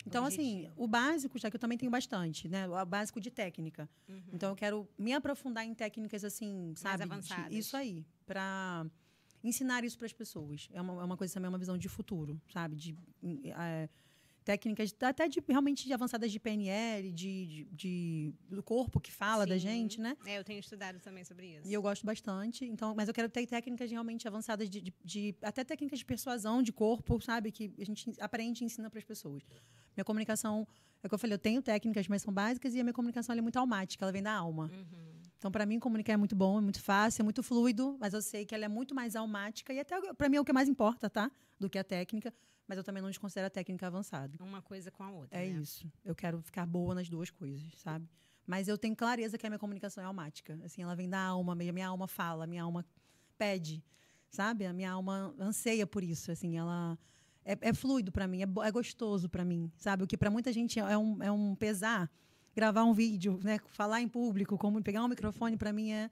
Então, assim, o básico, já que eu também tenho bastante, né? O básico de técnica. Uhum. Então, eu quero me aprofundar em técnicas, assim, sabe? Mais avançadas. Isso aí, para ensinar isso para as pessoas. É uma coisa também, uma visão de futuro, sabe? Técnicas até realmente de avançadas de PNL, do corpo que fala da gente, né? Eu tenho estudado também sobre isso. E eu gosto bastante. Então, mas eu quero ter técnicas realmente avançadas até técnicas de persuasão de corpo, sabe? Que a gente aprende e ensina para as pessoas. Minha comunicação, é o que eu falei, eu tenho técnicas, mas são básicas e a minha comunicação ela é muito almática, ela vem da alma. Uhum. Então, para mim, comunicar é muito bom, é muito fácil, é muito fluido, mas eu sei que ela é muito mais almática e até, para mim, é o que mais importa, tá? Do que a técnica. Mas eu também não desconsidero a técnica avançada. Uma coisa com a outra, É né? isso. Eu quero ficar boa nas duas coisas, sabe? Mas eu tenho clareza que a minha comunicação é almática. Assim, ela vem da alma, minha alma fala, minha alma pede, sabe? A minha alma anseia por isso, assim, ela... É fluido para mim, é gostoso para mim, sabe? O que para muita gente é um pesar. gravar um vídeo, né? Falar em público, como pegar um microfone, para mim é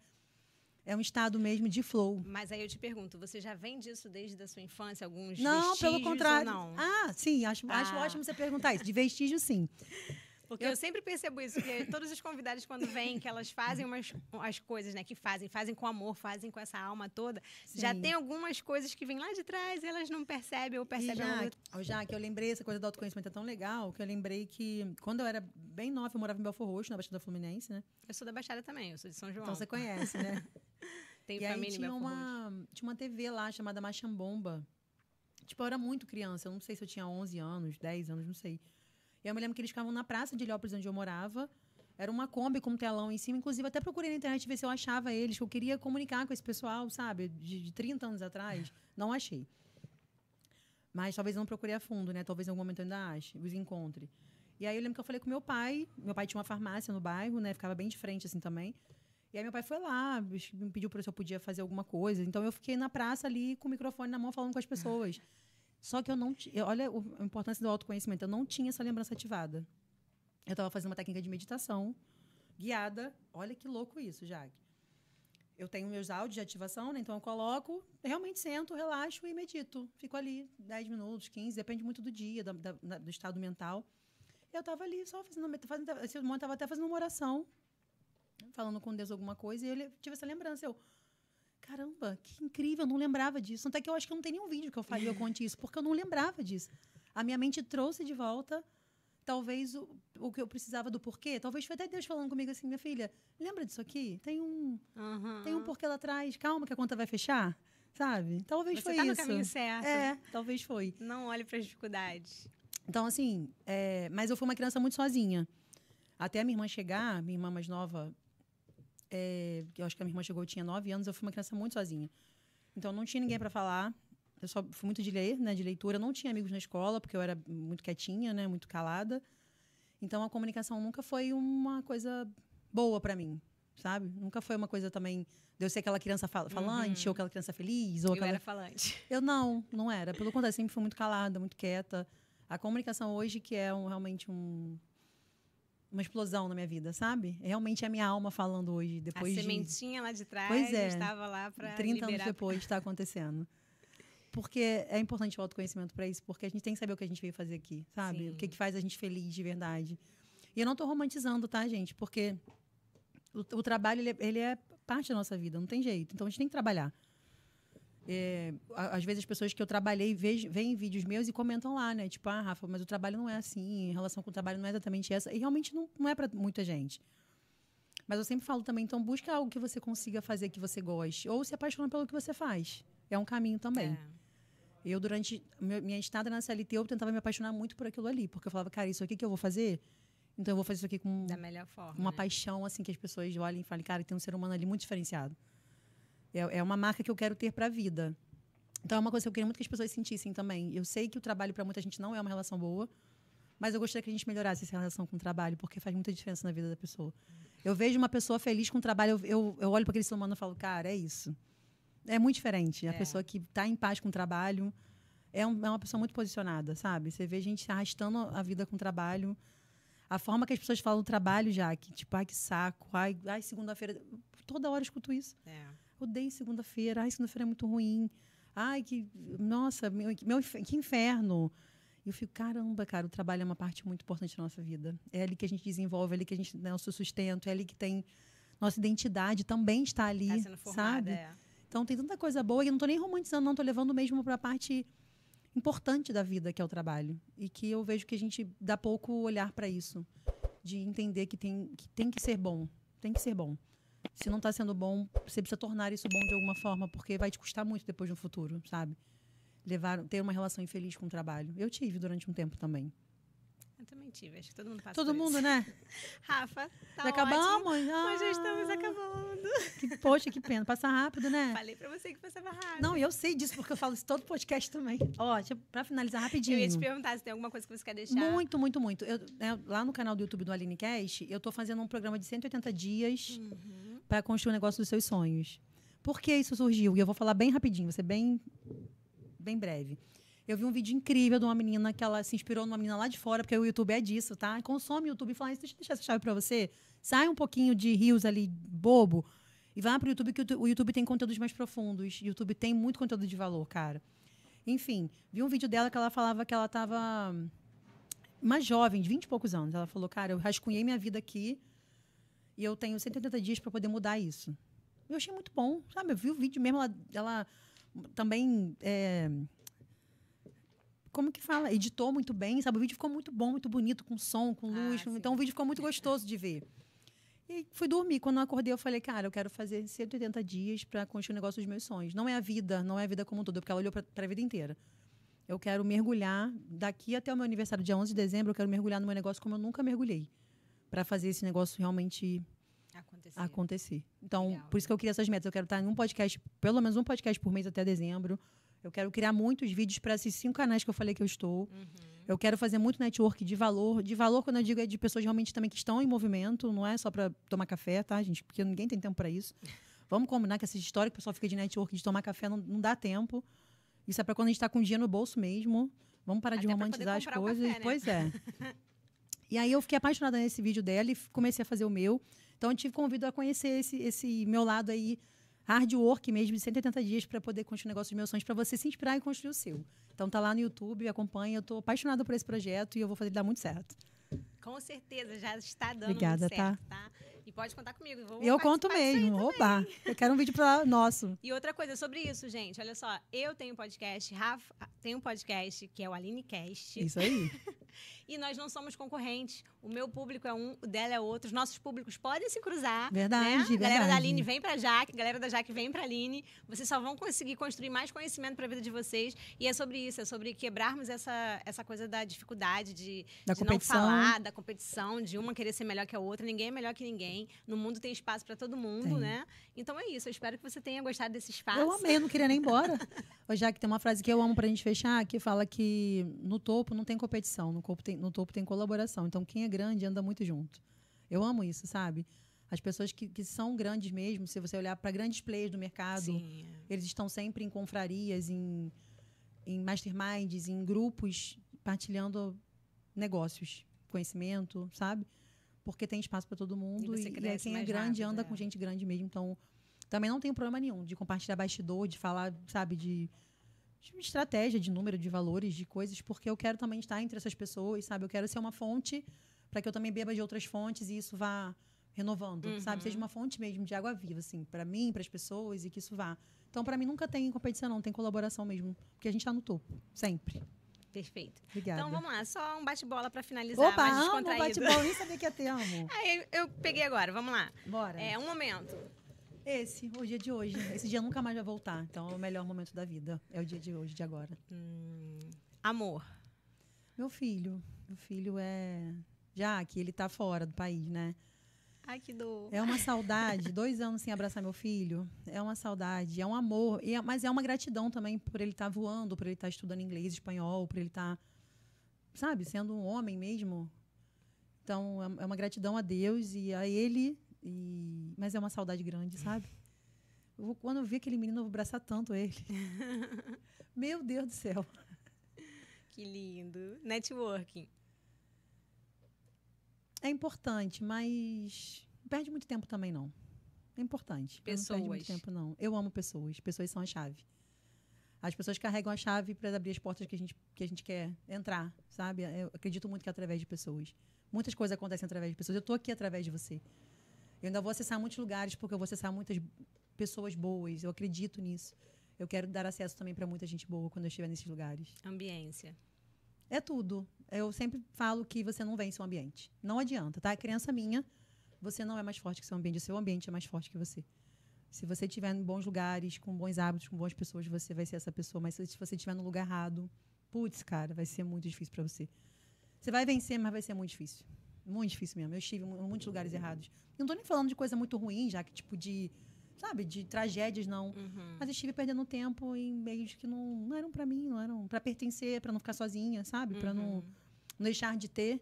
um estado mesmo de flow. Mas aí eu te pergunto, você já vem disso desde a sua infância? Alguns Não, vestígios pelo contrário. ou não? Ah, sim, acho ótimo você perguntar isso. De vestígio, sim. Porque eu sempre percebo isso, que todos os convidados, quando vêm, que elas fazem as coisas, né? Que fazem com amor, fazem com essa alma toda. Sim. Já tem algumas coisas que vêm lá de trás e elas não percebem ou percebem. Já que eu lembrei, essa coisa do autoconhecimento é tão legal, que eu lembrei que quando eu era bem nova, eu morava em Belfor Roxo, na Baixada Fluminense, né? Eu sou da Baixada também, eu sou de São João. Então você conhece, né? Tenho e família aí em Belfor Roxo. tinha uma TV lá chamada Machambomba. Tipo, eu era muito criança, eu não sei se eu tinha 11 anos, 10 anos, não sei. E eu me lembro que eles ficavam na praça de Heliópolis, onde eu morava. Era uma Kombi com um telão em cima. Inclusive, até procurei na internet ver se eu achava eles, que eu queria comunicar com esse pessoal, sabe? De 30 anos atrás. Não achei. Mas talvez eu não procurei a fundo, né? Talvez em algum momento eu ainda ache, os encontre. E aí eu lembro que eu falei com meu pai. Meu pai tinha uma farmácia no bairro, né? Ficava bem de frente, assim, também. E aí meu pai foi lá, me pediu se eu podia fazer alguma coisa. Então eu fiquei na praça ali, com o microfone na mão, falando com as pessoas. Só que eu não tinha... Olha a importância do autoconhecimento. Eu não tinha essa lembrança ativada. Eu estava fazendo uma técnica de meditação guiada. Olha que louco isso, Jaque. Eu tenho meus áudios de ativação, né? Então eu coloco, realmente sento, relaxo e medito. Fico ali 10 minutos, 15, depende muito do dia, do estado mental. Eu estava ali só esse momento estava até fazendo uma oração, falando com Deus alguma coisa, e eu tive essa lembrança. Caramba, que incrível, eu não lembrava disso. Até que eu acho que não tem nenhum vídeo que eu faria, eu conte isso, porque eu não lembrava disso. A minha mente trouxe de volta, talvez, o que eu precisava do porquê. Talvez foi até Deus falando comigo assim, minha filha, lembra disso aqui? Tem um porquê lá atrás, calma que a conta vai fechar, sabe? Talvez foi isso. Você tá no caminho certo. Talvez foi. Não olhe para as dificuldades. Então, assim, mas eu fui uma criança muito sozinha. Até a minha irmã chegar, minha irmã mais nova... eu acho que a minha irmã chegou, eu tinha 9 anos, eu fui uma criança muito sozinha. Então, não tinha ninguém para falar. Eu só fui muito de ler, né, de leitura. Eu não tinha amigos na escola, porque eu era muito quietinha, né, muito calada. Então, a comunicação nunca foi uma coisa boa para mim, sabe? Nunca foi uma coisa também de eu ser aquela criança falante, ou aquela criança feliz. Ou era falante. Eu não era. Pelo contrário, sempre fui muito calada, muito quieta. A comunicação hoje que é realmente uma explosão na minha vida, sabe? Realmente é a minha alma falando hoje. Depois a sementinha lá de trás estava lá para 30 anos depois está acontecendo. Porque é importante o autoconhecimento para isso, porque a gente tem que saber o que a gente veio fazer aqui, sabe? Sim. O que faz a gente feliz de verdade. E eu não estou romantizando, tá, gente? Porque o trabalho, ele é parte da nossa vida, não tem jeito. Então, a gente tem que trabalhar. Às vezes, as pessoas que eu trabalhei veem vídeos meus e comentam lá, né? Tipo, Rafa, mas o trabalho não é assim, em relação com o trabalho não é exatamente essa. E realmente não é para muita gente. Mas eu sempre falo também, então, busca algo que você consiga fazer, que você goste. Ou se apaixona pelo que você faz. É um caminho também. Eu, durante minha estada na CLT, eu tentava me apaixonar muito por aquilo ali. Porque eu falava, cara, isso aqui que eu vou fazer, então eu vou fazer isso aqui com da melhor forma, uma paixão, assim, que as pessoas olhem e falem, cara, tem um ser humano ali muito diferenciado. É uma marca que eu quero ter para a vida. Então, é uma coisa que eu queria muito que as pessoas sentissem também. Eu sei que o trabalho, para muita gente, não é uma relação boa, mas eu gostaria que a gente melhorasse essa relação com o trabalho, porque faz muita diferença na vida da pessoa. Eu vejo uma pessoa feliz com o trabalho, eu olho para aquele ser humano e falo, cara, é isso. É muito diferente. A pessoa que está em paz com o trabalho é uma pessoa muito posicionada, sabe? Você vê gente arrastando a vida com o trabalho. A forma que as pessoas falam do trabalho, que tipo, ai, que saco, ai, segunda-feira. Toda hora eu escuto isso. Odeio segunda-feira, ai, segunda-feira é muito ruim. Ai, nossa, que inferno. E eu fico, caramba, cara, o trabalho é uma parte muito importante da nossa vida. É ali que a gente desenvolve, é ali que a gente tem nosso sustento, é ali que tem nossa identidade também está ali, tá sendo formada, sabe? Então tem tanta coisa boa e eu não estou nem romantizando, não, estou levando mesmo para a parte importante da vida, que é o trabalho. E que eu vejo que a gente dá pouco olhar para isso, de entender que tem que ser bom. Tem que ser bom. Se não está sendo bom, você precisa tornar isso bom de alguma forma, porque vai te custar muito depois no futuro, sabe? Ter uma relação infeliz com o trabalho. Eu tive durante um tempo também. Eu também tive, acho que todo mundo passa Todo por mundo, isso. né? Rafa, tá já acabamos? Mas já estamos acabando. Poxa, que pena. Passa rápido, né? Falei pra você que passava rápido. Não, eu sei disso, porque eu falo isso todo podcast também. Ó, pra finalizar rapidinho. Eu ia te perguntar se tem alguma coisa que você quer deixar. Muito, muito, muito. Lá no canal do YouTube do AlineCast, eu tô fazendo um programa de 180 dias para construir o negócio dos seus sonhos. Por que isso surgiu? E eu vou falar bem rapidinho, vou ser bem breve. Eu vi um vídeo incrível de uma menina que ela se inspirou numa menina lá de fora, porque o YouTube é disso, tá? Consome o YouTube e fala, deixa eu deixar essa chave pra você. Sai um pouquinho de rios ali, bobo, e vai pro YouTube, que o YouTube tem conteúdos mais profundos. O YouTube tem muito conteúdo de valor, cara. Enfim, vi um vídeo dela que ela falava que ela tava uma jovem, de 20 e poucos anos. Ela falou, cara, eu rascunhei minha vida aqui e eu tenho 180 dias para poder mudar isso. Eu achei muito bom, sabe? Eu vi o vídeo mesmo, ela também... como que fala? Editou muito bem, sabe? O vídeo ficou muito bom, muito bonito, com som, com luz. Então, o vídeo ficou muito gostoso de ver. E fui dormir. Quando eu acordei, eu falei, cara, eu quero fazer 180 dias para construir o negócio dos meus sonhos. Não é a vida como um todo, porque ela olhou para a vida inteira. Eu quero mergulhar, daqui até o meu aniversário, dia 11 de dezembro, eu quero mergulhar no meu negócio como eu nunca mergulhei. Para fazer esse negócio realmente acontecer. Então, legal. Por isso que eu queria essas metas. Eu quero estar em um podcast, pelo menos um podcast por mês até dezembro. Eu quero criar muitos vídeos para esses 5 canais que eu falei que eu estou. Eu quero fazer muito network de valor. De valor, quando eu digo, é de pessoas realmente também que estão em movimento. Não é só para tomar café, tá, gente? Porque ninguém tem tempo para isso. Vamos combinar que essa história que o pessoal fica de network, de tomar café, não dá tempo. Isso é para quando a gente está com dinheiro no bolso mesmo. Vamos parar de romantizar as coisas. Café, né? Pois é. E aí eu fiquei apaixonada nesse vídeo dela e comecei a fazer o meu. Então eu tive convido a conhecer esse meu lado aí, hard work mesmo, de 180 dias para poder construir o negócio dos meus sonhos, para você se inspirar e construir o seu. Então tá lá no YouTube, acompanha. Eu tô apaixonada por esse projeto e eu vou fazer ele dar muito certo. Com certeza, já está dando Obrigada, muito certo, tá? E pode contar comigo. Eu conto mesmo. Oba! Eu quero um vídeo nosso. E outra coisa sobre isso, gente. Olha só, eu tenho um podcast, Rafa tem um podcast que é o AlineCast. Isso aí. E nós não somos concorrentes. O meu público é um, o dela é outro. Os nossos públicos podem se cruzar. Verdade, né? verdade. A galera da Aline vem pra Jaque, a galera da Jaque vem pra Aline. Vocês só vão conseguir construir mais conhecimento pra vida de vocês. E é sobre isso, é sobre quebrarmos essa coisa da dificuldade de não falar, da competição, de uma querer ser melhor que a outra. Ninguém é melhor que ninguém. No mundo tem espaço pra todo mundo, né? Então é isso. Eu espero que você tenha gostado desse espaço. Eu amei, eu não queria nem ir embora. Já que tem uma frase que eu amo pra gente fechar, que fala que no topo não tem competição, no topo tem colaboração. Então, quem é grande anda muito junto. Eu amo isso, sabe? As pessoas que são grandes mesmo, se você olhar para grandes players do mercado, sim, eles estão sempre em confrarias, em masterminds, em grupos, partilhando negócios, conhecimento, sabe? Porque tem espaço para todo mundo. E quem é grande anda com gente grande mesmo. Então, também não tenho problema nenhum de compartilhar bastidor, de falar, sabe, de estratégia, de número, de valores, de coisas, porque eu quero também estar entre essas pessoas, sabe? Eu quero ser uma fonte para que eu também beba de outras fontes e isso vá renovando, sabe? Seja uma fonte mesmo de água viva, assim, para mim, para as pessoas e que isso vá. Então, para mim, nunca tem competição, não. Tem colaboração mesmo, porque a gente está no topo, sempre. Perfeito. Obrigada. Então, vamos lá. Só um bate-bola para finalizar. Opa, mais descontraído. amo bate-bola. Nem sabia que ia ter, amo. Aí, eu peguei agora. Vamos lá. Bora. Um momento. O dia de hoje. Esse dia nunca mais vai voltar. Então, é o melhor momento da vida. É o dia de hoje, de agora. Amor. Meu filho. Meu filho é... Já que ele tá fora do país, né? Ai, que dor. É uma saudade. 2 anos sem abraçar meu filho. É uma saudade. É um amor. Mas é uma gratidão também por ele estar voando, por ele estar estudando inglês, espanhol, por ele estar, sabe, sendo um homem mesmo. Então, é uma gratidão a Deus e a ele... Mas é uma saudade grande, sabe? Quando eu vi aquele menino, eu vou abraçar tanto ele. Meu Deus do céu. Que lindo. Networking. É importante, mas não perde muito tempo também, não. É importante. Pessoas. Não perde muito tempo, não. Eu amo pessoas. Pessoas são a chave. As pessoas carregam a chave para abrir as portas que a gente quer entrar, sabe? Eu acredito muito que é através de pessoas. Muitas coisas acontecem através de pessoas. Eu estou aqui através de você. Eu ainda vou acessar muitos lugares porque eu vou acessar muitas pessoas boas. Eu acredito nisso. Eu quero dar acesso também para muita gente boa quando eu estiver nesses lugares. Ambiência. É tudo. Eu sempre falo que você não vence o ambiente. Não adianta, tá? Criança minha, você não é mais forte que seu ambiente. O seu ambiente é mais forte que você. Se você estiver em bons lugares, com bons hábitos, com boas pessoas, você vai ser essa pessoa. Mas se você estiver no lugar errado, putz, cara, vai ser muito difícil para você. Você vai vencer, mas vai ser muito difícil. Muito difícil mesmo. Eu estive em muitos lugares errados. Não estou nem falando de coisa muito ruim, já que tipo de, sabe, de tragédias, não. Mas eu estive perdendo tempo em meios que não eram para mim, não eram para pertencer, para não ficar sozinha, sabe? Para não deixar de ter.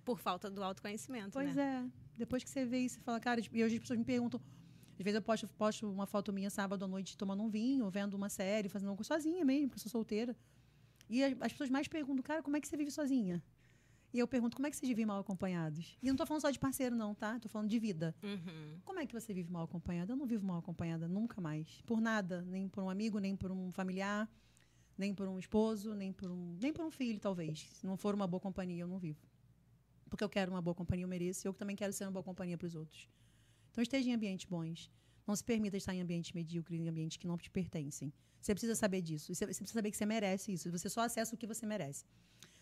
Por falta do autoconhecimento, pois né? É. Depois que você vê isso, você fala, cara, e hoje as pessoas me perguntam, às vezes eu posto uma foto minha sábado à noite tomando um vinho, vendo uma série, fazendo algo sozinha mesmo, porque eu sou solteira. E as pessoas mais perguntam, cara, como é que você vive sozinha? E eu pergunto, como é que vocês vivem mal acompanhados? E não tô falando só de parceiro, não, tá? Tô falando de vida. Como é que você vive mal acompanhada? Eu não vivo mal acompanhada nunca mais. Por nada. Nem por um amigo, nem por um familiar, nem por um esposo, nem por um filho, talvez. Se não for uma boa companhia, eu não vivo. Porque eu quero uma boa companhia, eu mereço. E eu também quero ser uma boa companhia para os outros. Então, esteja em ambientes bons. Não se permita estar em ambientes medíocres, em ambientes que não te pertencem. Você precisa saber disso. Você precisa saber que você merece isso. Você só acessa o que você merece.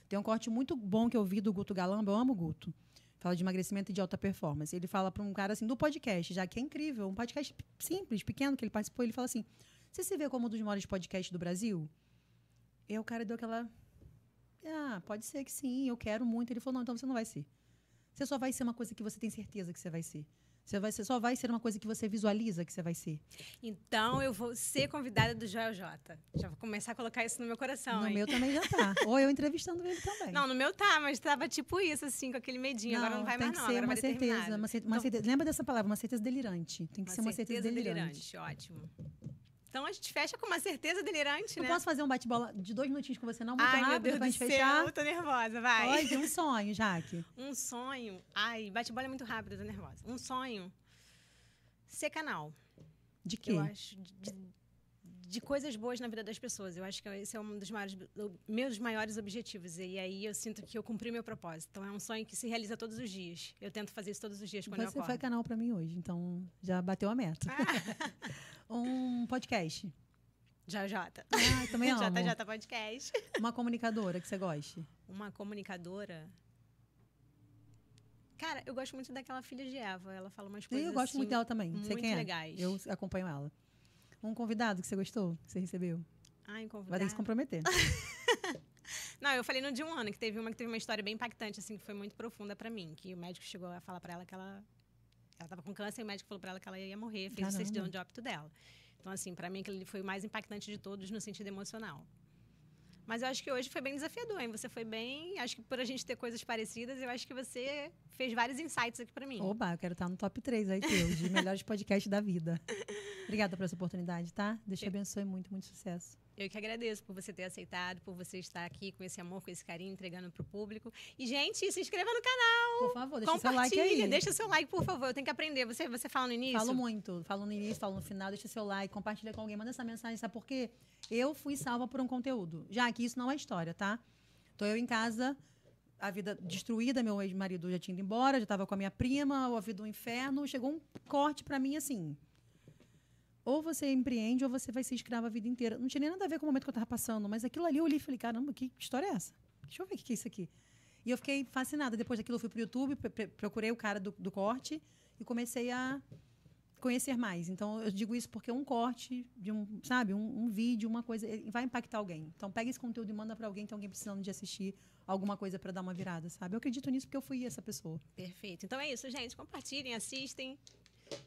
Tem um corte muito bom que eu vi do Guto Galamba. Eu amo o Guto. Fala de emagrecimento e de alta performance. Ele fala para um cara assim, do podcast, já que é incrível. Um podcast simples, pequeno, que ele participou. Ele fala assim, você se vê como um dos maiores podcasts do Brasil? E aí o cara deu aquela... pode ser que sim, eu quero muito. Ele falou, não, então você não vai ser. Você só vai ser uma coisa que você tem certeza que você vai ser. Só vai ser uma coisa que você visualiza que você vai ser. Então, eu vou ser convidada do Joel J. Já vou começar a colocar isso no meu coração, No hein? meu também já tá. Ou eu entrevistando ele também. Não, no meu tá, mas tava tipo isso, assim, com aquele medinho. Agora não vai mais, não. Tem que ser agora uma vai certeza. Uma certeza. Lembra dessa palavra? Uma certeza delirante. Tem que ser uma certeza delirante. Ótimo. Então, a gente fecha com uma certeza delirante, eu né? posso fazer um bate-bola de 2 minutinhos com você, não? Muito Ai, rápido, meu pra Deus gente do fechar? céu, eu tô nervosa, vai. Pode, um sonho, Jaque. Um sonho. Ai, bate-bola é muito rápido, eu tô nervosa. Um sonho. Ser canal. De quê? Eu acho de coisas boas na vida das pessoas. Eu acho que esse é um dos meus maiores objetivos. E aí eu sinto que eu cumpri meu propósito. Então é um sonho que se realiza todos os dias. Eu tento fazer isso todos os dias quando eu acordo. Você foi canal pra mim hoje, então já bateu a meta. Um podcast. JJ. Também amo. JJ Podcast. Uma comunicadora que você goste. Uma comunicadora... Cara, eu gosto muito daquela filha de Eva. Ela fala umas coisas Eu gosto muito dela também. muito Sei quem legais. Eu acompanho ela. Um convidado que você gostou, que você recebeu? Ai, convidado. Vai ter que se comprometer. Não, eu falei no de um ano, que teve uma história bem impactante, assim, que foi muito profunda pra mim. Que o médico chegou a falar pra ela que ela tava com câncer e o médico falou pra ela que ela ia morrer. Fez o certidão de óbito dela. Então, assim, pra mim, aquele foi o mais impactante de todos no sentido emocional. Mas eu acho que hoje foi bem desafiador, hein? Você foi bem... Acho que por a gente ter coisas parecidas, eu acho que você fez vários insights aqui pra mim. Oba, eu quero estar no top 3 aí, teu, de melhores podcasts da vida. Obrigada por essa oportunidade, tá? Deus te abençoe, muito, muito sucesso. Eu que agradeço por você ter aceitado, por você estar aqui com esse amor, com esse carinho, entregando pro público. E, gente, se inscreva no canal. Por favor, deixa seu like aí. Deixa seu like, por favor. Eu tenho que aprender. Você fala no início? Falo muito. Falo no início, falo no final. Deixa seu like, compartilha com alguém. Manda essa mensagem, sabe por quê? Eu fui salva por um conteúdo. Já que isso não é história, tá? Tô eu em casa, a vida destruída, meu ex-marido já tinha ido embora, já tava com a minha prima, a vida do inferno. Chegou um corte pra mim, assim... Ou você empreende ou você vai ser escrava a vida inteira. Não tinha nem nada a ver com o momento que eu estava passando, mas aquilo ali eu olhei e falei, caramba, que história é essa? Deixa eu ver o que é isso aqui. E eu fiquei fascinada. Depois daquilo eu fui para o YouTube, procurei o cara do corte e comecei a conhecer mais. Então, eu digo isso porque um corte, de um vídeo, uma coisa, vai impactar alguém. Então, pega esse conteúdo e manda para alguém, tem alguém precisando de assistir alguma coisa para dar uma virada, sabe? Eu acredito nisso porque eu fui essa pessoa. Perfeito. Então é isso, gente. Compartilhem, assistem.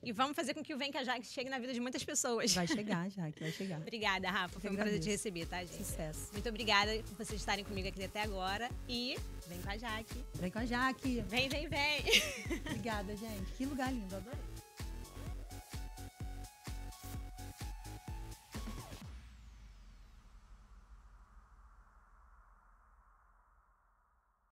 E vamos fazer com que o Vem com a Jaque chegue na vida de muitas pessoas. Vai chegar, Jaque, vai chegar. Obrigada, Rafa. Foi um prazer te receber, tá, gente? Sucesso. Muito obrigada por vocês estarem comigo aqui até agora. E vem com a Jaque. Vem com a Jaque. Vem, vem, vem. Obrigada, gente. Que lugar lindo, adorei.